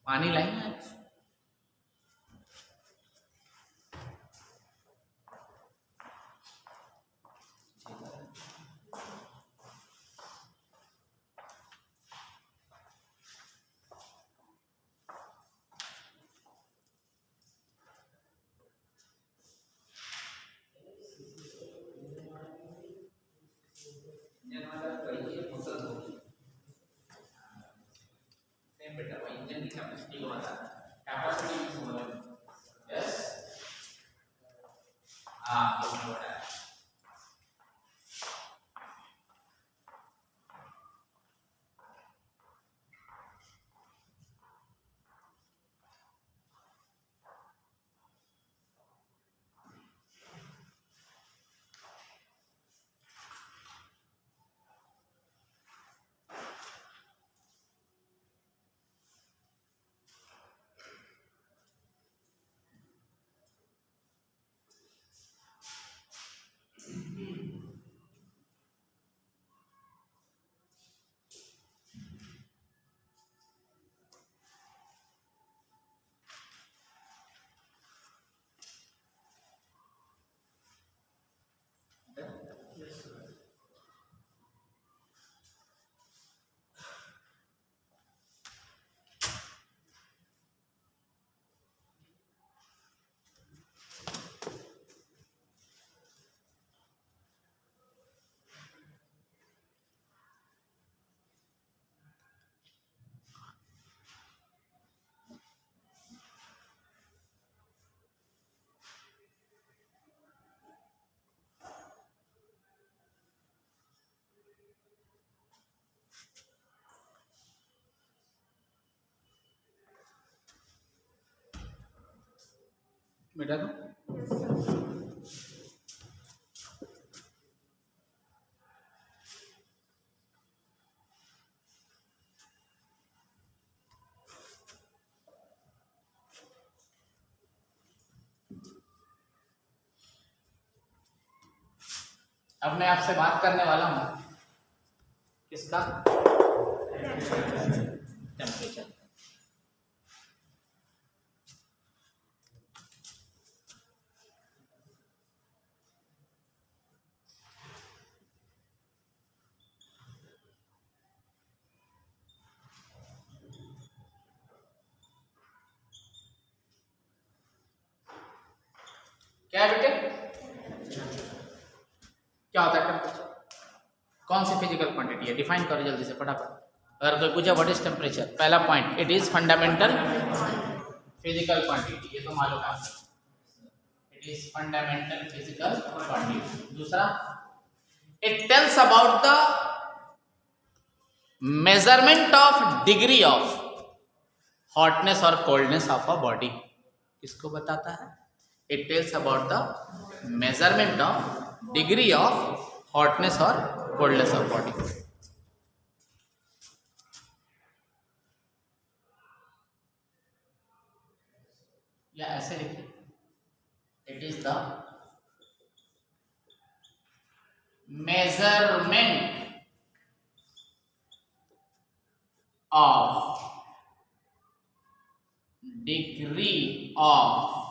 पानी लाएंगे आज? बेटा दो। अब मैं आपसे बात करने वाला हूं किसका? टेम्परेचर। क्या है बेटे? क्या होता है टेम्परेचर? कौन सी फिजिकल क्वांटिटी है? डिफाइन करो जल्दी से फटाफट। अगर कोई पूछे व्हाट इज टेम्परेचर, पहला point, it is fundamental physical quantity, ये तो मालूम है आपको, it is fundamental physical quantity. दूसरा, it tells about the measurement of degree of hotness और कोल्डनेस ऑफ अ बॉडी। किसको बताता है? It tells about the measurement of degree of hotness और कोल्डनेस ऑफ बॉडी। या ऐसे लिखिए, it is the measurement of degree of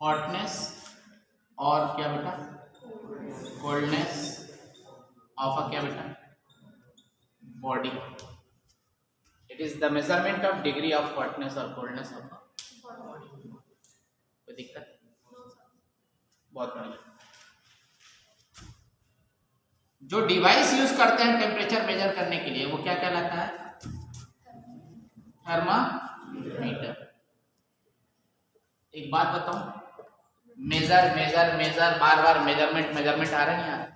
hotness और क्या बेटा? कोल्डनेस ऑफ अ क्या बेटा? Body. It is the measurement of degree of hotness और कोल्डनेस ऑफ अ बॉडी। कोई दिक्कत? बहुत बढ़िया। जो डिवाइस यूज करते हैं टेम्परेचर मेजर करने के लिए, वो क्या कहलाता है? थर्मामीटर। एक बात बताऊं, मेजर मेजर मेजर, बार बार मेजरमेंट मेजरमेंट आ रहा है नहीं आ रहा?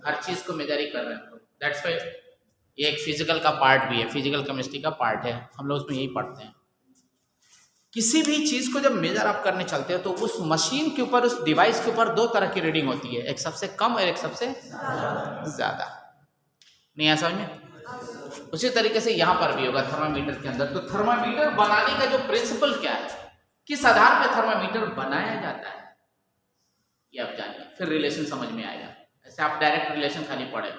हर चीज को मेजर ही कर रहे हैं। दैट्स व्हाई ये एक फिजिकल का पार्ट भी है, फिजिकल केमिस्ट्री का पार्ट है, हम लोग उसमें यही पढ़ते हैं। किसी भी चीज को जब मेजर आप करने चलते हो तो उस मशीन के ऊपर, उस डिवाइस के ऊपर दो तरह की रीडिंग होती है, एक सबसे कम और एक सबसे ज्यादा। नहीं है समझ में? उसी तरीके से यहां पर भी होगा थर्मामीटर के अंदर। तो थर्मामीटर बनाने का जो प्रिंसिपल क्या है, किस आधार पर थर्मामीटर बनाया जाता है, ये आप जानिए, फिर रिलेशन समझ में आएगा। ऐसे आप डायरेक्ट रिलेशन खाली पढ़े।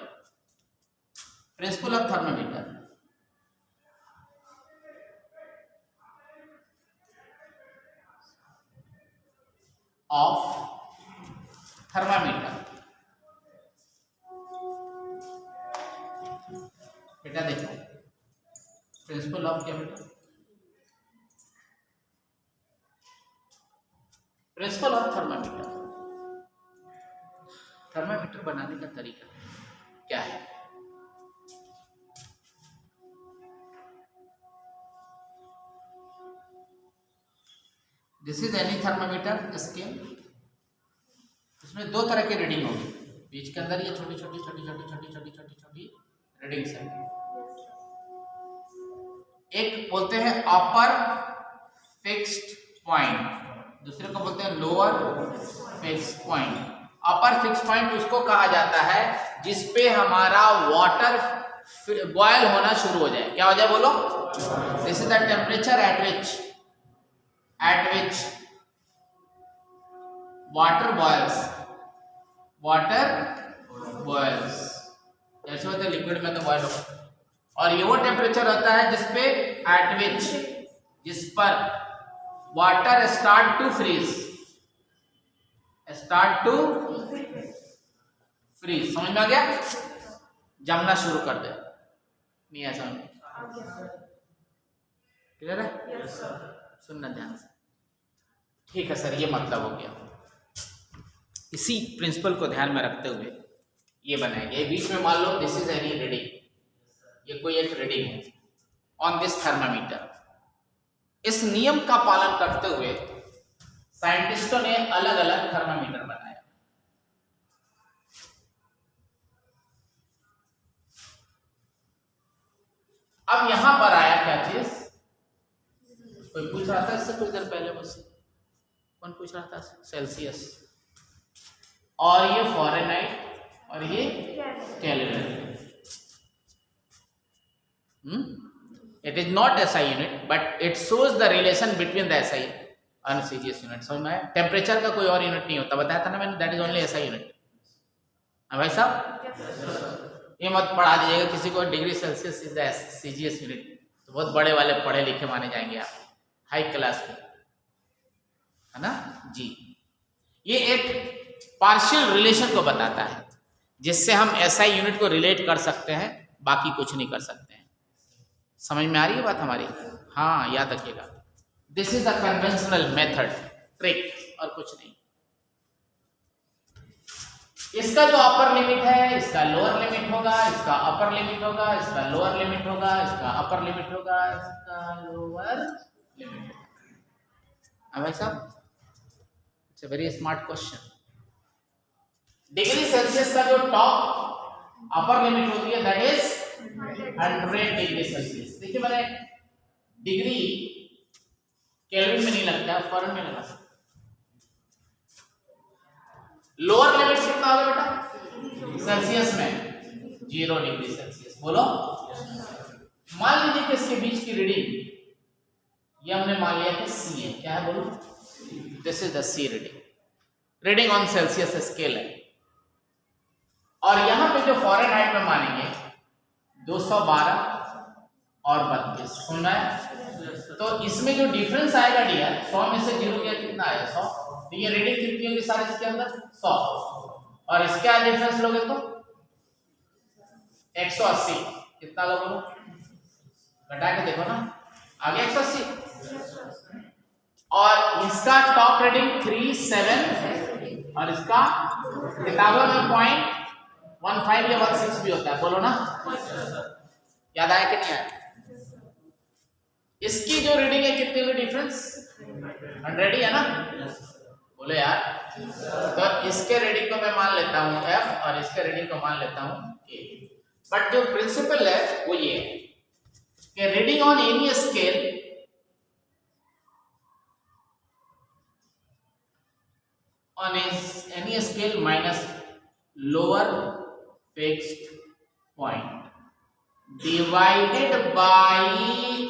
Principle of thermometer, of thermometer. बेटा देखो, प्रिंसिपल ऑफ क्या बेटा? Principle of thermometer. थर्मामीटर बनाने का तरीका क्या है? This is any thermometer scale. इसमें दो तरह की रीडिंग होगी, बीच के अंदर ये छोटी छोटी छोटी छोटी छोटी छोटी छोटी छोटी रीडिंग्स है। एक बोलते हैं अपर फिक्स्ड पॉइंट, दूसरे को बोलते हैं लोअर फिक्स्ड पॉइंट। अपर फिक्स्ड पॉइंट उसको कहा जाता है जिसपे हमारा वाटर बॉयल होना शुरू हो जाए। क्या हो जाए बोलो? This is the temperature at which water boils। जैसे होता है लिक्विड में तो बॉयल होगा, और ये वो टेम्परेचर होता है जिस पर वाटर स्टार्ट टू फ्रीज। समझ में आ गया? जमना शुरू कर दे। नहीं ऐसा क्लियर है? yes, सुनना ध्यान से। ठीक है सर, ये मतलब हो गया। इसी प्रिंसिपल को ध्यान में रखते हुए ये बनाएंगे। ये बीच में मान लो दिस इज एनी रीडिंग, ये कोई एक रीडिंग है ऑन दिस थर्मामीटर। इस नियम का पालन करते हुए साइंटिस्टों ने अलग अलग थर्मामीटर बनाया। अब यहां पर आया क्या चीज? कोई पूछ रहा था इससे कुछ देर पहले मुझसे, कौन पूछ रहा था? सेल्सियस, और ये फ़ारेनहाइट और ये kelvin. It is not SI unit but it shows the relation between the SI and CGS unit. समझ में आया? टेम्परेचर का कोई और यूनिट नहीं होता, बताया था ना मैंने, that is only SI unit. हाँ भाई साहब, ये मत पढ़ा दीजिएगा किसी को degree Celsius is the CGS unit, तो बहुत बड़े वाले पढ़े लिखे माने जाएंगे आप, हाई क्लास के, है ना जी। ये एक पार्शियल रिलेशन को बताता है जिससे हम SI यूनिट को रिलेट कर सकते हैं, बाकी कुछ नहीं कर सकते हैं। समझ में आ रही है बात हमारी? हाँ, याद रखिएगा, this is the conventional method, trick और कुछ नहीं। इसका जो अपर लिमिट है, इसका लोअर लिमिट होगा, इसका अपर लिमिट होगा, इसका लोअर लिमिट होगा, इसका अपर लिमिट होगा, इसका लोअर लिमिट होगा। भाई साहब, it's a very smart question. Degree Celsius का जो टॉप अपर लिमिट होती है दैट इज 100 डिग्री सेल्सियस। देखिए मैंने डिग्री केल्विन में नहीं लगता, फॉरेन में लगा। लोअर लिमिट कितना होगा बेटा? सेल्सियस में 0 डिग्री सेल्सियस। बोलो, मान लीजिए कि इसके बीच की रीडिंग ये हमने मान लिया कि C है। क्या है बोलो? This is the C reading on Celsius scale है। और यहां पे जो फ़ारेनहाइट में मानेंगे 212 और 32, सुनना है? तो इसमें जो डिफरेंस आएगा डियर, 100 में से 0 गया कितना आएगा? 100। तो ये रीडिंग कितनी होगी सारे इसके अंदर? 100। और इसका डिफरेंस लोगे तो 180। कितना लोगे? घटा के देखो ना, आगे 180। और इसका टॉप रीडिंग 37 और इसका किताबों में 0.15 या 16 भी होता है। बोलो ना, याद आया कि नहीं आया? इसकी जो रीडिंग है कितनी होगी डिफरेंस? 100 ही है ना? बोले यार। तो इसके रीडिंग को मैं मान लेता हूं F और इसके रीडिंग को मान लेता हूं A। बट जो प्रिंसिपल है वो ये है कि reading on any scale minus lower fixed point divided by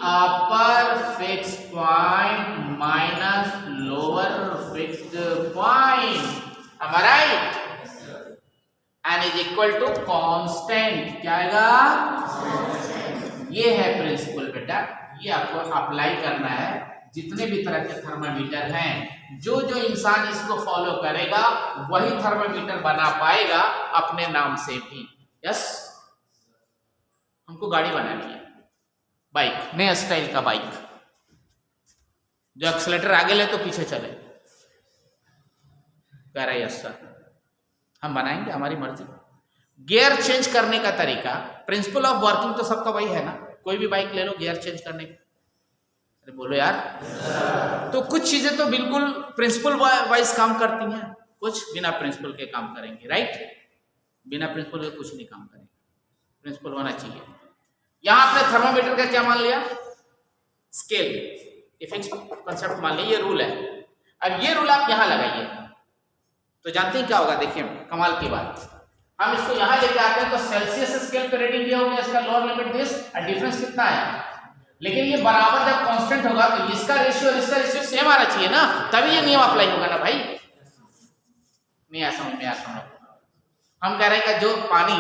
upper fixed point minus lower fixed point, am I right? and is equal to constant। क्या आएगा? ये है प्रिंसिपल बेटा, ये आपको अप्लाई करना है जितने भी तरह के थर्मामीटर हैं। जो जो इंसान इसको फॉलो करेगा वही थर्मामीटर बना पाएगा अपने नाम से भी। यस, हमको गाड़ी बनानी है, बाइक, नया स्टाइल का बाइक, जो एक्सीलेटर आगे ले तो पीछे चले। कह रहा है यस सर, हम बनाएंगे, हमारी मर्जी। गियर चेंज करने का तरीका, प्रिंसिपल ऑफ वर्किंग तो सबका वही है ना। कोई भी बाइक ले लो, गियर चेंज करने का। अरे बोलो यार। तो कुछ चीजें तो बिल्कुल प्रिंसिपल वाइज काम करती हैं, कुछ बिना प्रिंसिपल के काम करेंगे। राइट? बिना प्रिंसिपल के कुछ नहीं काम करेंगे, प्रिंसिपल होना चाहिए। यहां आपने थर्मामीटर का क्या मान लिया? स्केल, ये फिक्स कंसेप्ट मान लिया, ये रूल है। अब ये रूल आप यहां लगाइए तो जानते हैं क्या होगा? देखिए कमाल की बात, हम इसको यहां लेके आते हैं तो सेल्सियस स्केल पे रीडिंग दिया होगा, इसका लोअर लिमिट दिस और डिफरेंस कितना है। लेकिन ये बराबर जब कांस्टेंट होगा तो इसका रेशियो और इसका रेशियो सेम आना चाहिए ना, तभी ये नियम अप्लाई होगा ना भाई। नहीं आ समझ में? आ समझ। हम कह रहे हैं कि जो पानी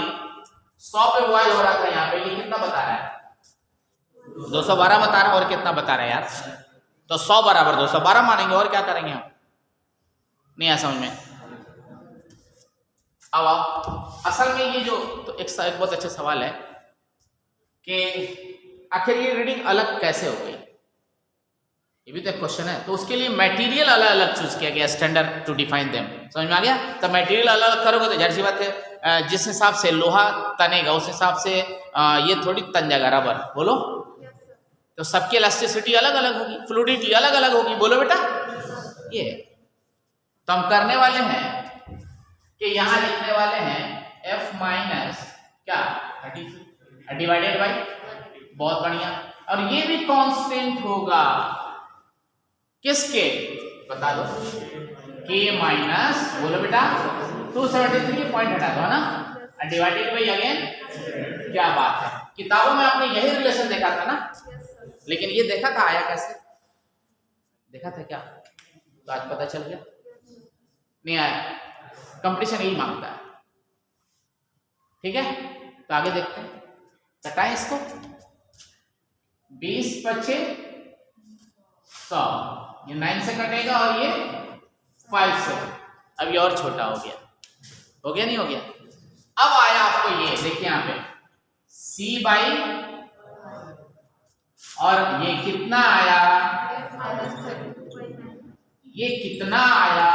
100 पे बॉयल हो रहा था यहाँ पे, ये कितना बता रहा है? 212 बता रहा है। और कितना बता रहा है यार? तो 100 बराबर 212 मानेंगे, और क्या करेंगे हम? नहीं आ समझ में? अब आप असल में ये जो तो एक बहुत अच्छा सवाल है कि आखिर ये रीडिंग अलग कैसे हो गई, ये भी तो एक क्वेश्चन है। तो उसके लिए मटेरियल अलग अलग चूज किया गया, स्टैंडर्ड टू डिफाइन देम। समझ में आ गया? तो मटेरियल अलग अलग करोगे तो जाहिर सी बात है जिस हिसाब से लोहा तनेगा उस हिसाब से ये थोड़ी तन जाएगा रबर। बोलो, तो सबकी इलास्टिसिटी अलग अलग होगी, फ्लूइडिटी अलग अलग होगी। बोलो बेटा, ये तो हम करने वाले हैं कि यहां लिखने वाले हैं F माइनस क्या 30 डिवाइडेड बाई, बहुत बढ़िया। और ये भी कांस्टेंट होगा, किसके बता दो, के माइनस, बोलो बेटा 273 पॉइंट हटा दो ना, डिवाइडेड बाई अगेन। क्या बात है, किताबों में आपने यही रिलेशन देखा था ना, लेकिन ये देखा था आया कैसे, देखा था क्या? तो आज पता चल गया, नहीं आया, कंपटीशन यही मांगता है। ठीक है, तो आगे देखते हैं, कटाएं इसको, 20 पचे 100, ये 9 से कटेगा और ये 5 से, अब ये और छोटा हो गया, हो गया नहीं हो गया? अब आया आपको ये देखिए यहाँ पे c बाई, और ये कितना आया, ये कितना आया,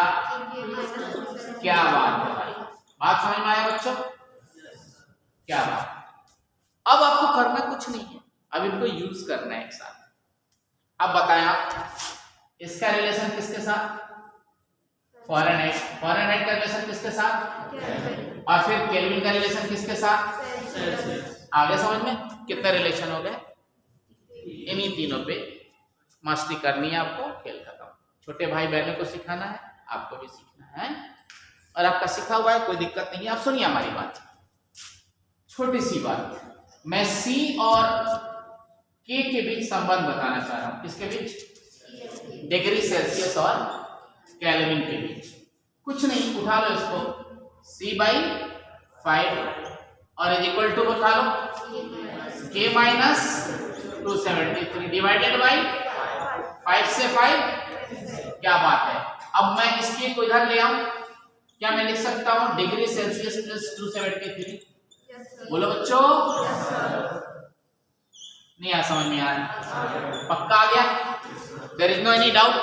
क्या बात है भाई, बात समझ में आया बच्चों? क्या बात। अब आपको करना कुछ नहीं है, अब इनको यूज करना है एक साथ। अब बताएं आप, इसका रिलेशन किसके साथ, फ़ारेनहाइट, फ़ारेनहाइट का रिलेशन किसके साथ, और फिर केल्विन का रिलेशन किसके साथ, आगे समझ में कितने रिलेशन हो गए? इन्हीं तीनों पे मास्टरी करनी है आपको, खेल खत्म। छोटे भाई बहनों को सिखाना है, आपको भी सीखना है, और आपका सीखा हुआ है, कोई दिक्कत नहीं है। आप सुनिए हमारी बात, छोटी सी बात, मैं C और K के बीच संबंध बताना चाह रहा हूं, किसके बीच, डिग्री सेल्सियस और केल्विन के बीच। कुछ नहीं, उठा लो इसको, C बाई 5 और इज इक्वल टू उठा लो K माइनस 273 डिवाइडेड बाई 5 से 5, क्या बात है। अब मैं इसके को इधर ले आऊं, क्या मैं लिख सकता हूं डिग्री सेल्सियस प्लस 273, बोलो बच्चों, नहीं आया समझ में यार, पक्का आ गया, there is no any doubt.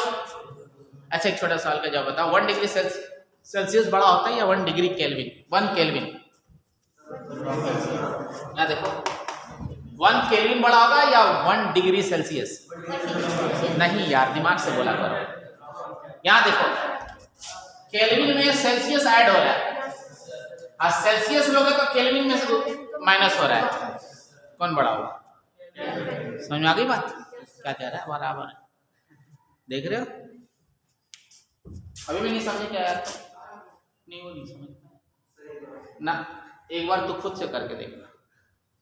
अच्छा एक छोटा सवाल का जवाब बताओ, 1 डिग्री सेल्सियस बड़ा होता है या 1 डिग्री केल्विन, 1 केल्विन, यहाँ देखो 1 केल्विन बड़ा होगा या 1 डिग्री सेल्सियस, नहीं यार दिमाग से बोला करो। यहाँ देखो केल्विन में सेल्सियस ऐड हो रहा है, और सेल्सियस लोगे तो केल्विन में से माइनस हो रहा है, कौन बड़ा होगा? समझ में आ गई बात, क्या कह रहा है, बराबर है, देख रहे हो? अभी भी नहीं समझे क्या यार? नहीं, वो नहीं समझ ना, एक बार तो खुद से करके देखना,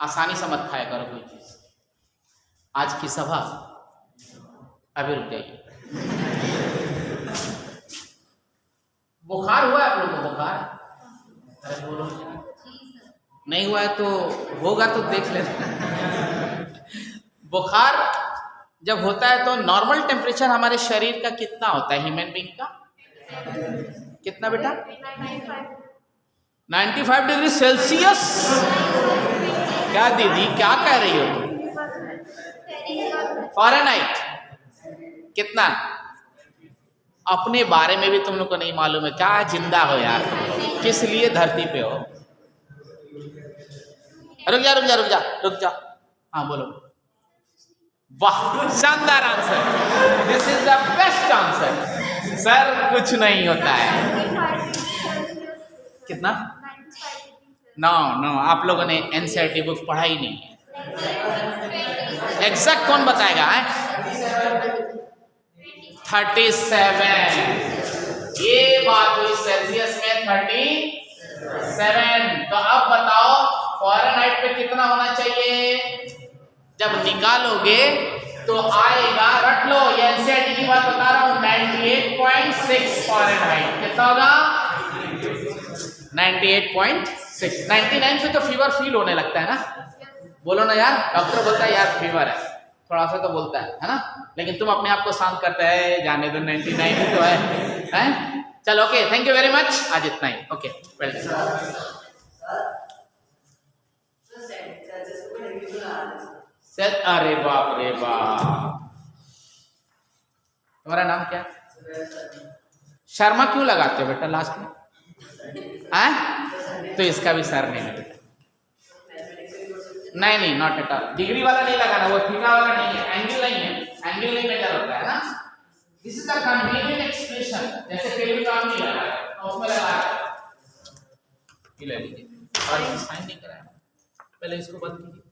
आसानी से मत खाया करो कोई चीज। आज की सभा अभी रुक जाइए। बुखार हुआ है आप लोगों को? बुखार अरे बोलो, नहीं हुआ है तो होगा तो देख लेना। बुखार जब होता है तो नॉर्मल टेम्परेचर हमारे शरीर का कितना होता है, ह्यूमन बीइंग का कितना बेटा? 95 डिग्री सेल्सियस। क्या दीदी क्या कह रही हो? फ़ारेनहाइट कितना? अपने बारे में भी तुम लोग को नहीं मालूम है, क्या जिंदा हो यार, किस लिए धरती पे हो? रुक जा रुक जा रुक जा रुक जा, हाँ बोलो। वाह शानदार answer, this is the best answer. Sir कुछ नहीं होता है। कितना? नो नो, आप लोगों ने एनसीईआरटी बुक पढ़ा ही नहीं है। एग्जैक्ट कौन बताएगा? 37। ये बात हुई सेल्सियस में 37। तो अब बताओ फ़ारेनहाइट पे कितना होना चाहिए? जब निकालोगे तो आएगा, रट लो, ये एनसीईआरटी की बात बता रहा हूं, 98.6 फ़ारेनहाइट। कितना होगा? 98.6। 99 से तो फीवर फील होने लगता है ना, बोलो ना यार, डॉक्टर बोलता है यार फीवर है, थोड़ा सा तो बोलता है ना, लेकिन तुम अपने आप को शांत करते हैं, जाने दो 99 ही तो है? चलो okay, thank you very much, आज इतना ही। Okay well done. अरे बाप रे बाप, तुम्हारा नाम क्या? शर्मा क्यों लगाते हो बेटा लास्ट में? तो इसका भी सर नहीं है बेटा। नहीं नहीं, नॉट एट ऑल, डिग्री वाला नहीं लगाना, वो थीटा वाला नहीं है, एंगल नहीं है, एंगल नहीं मेजर होता है ना। This is the convenient expression, जैसे केल्विन का नहीं लगा तो उसमें लगा, ये ले लीजिए, और साइन नहीं कराया, पहले इसको बंद कीजिए।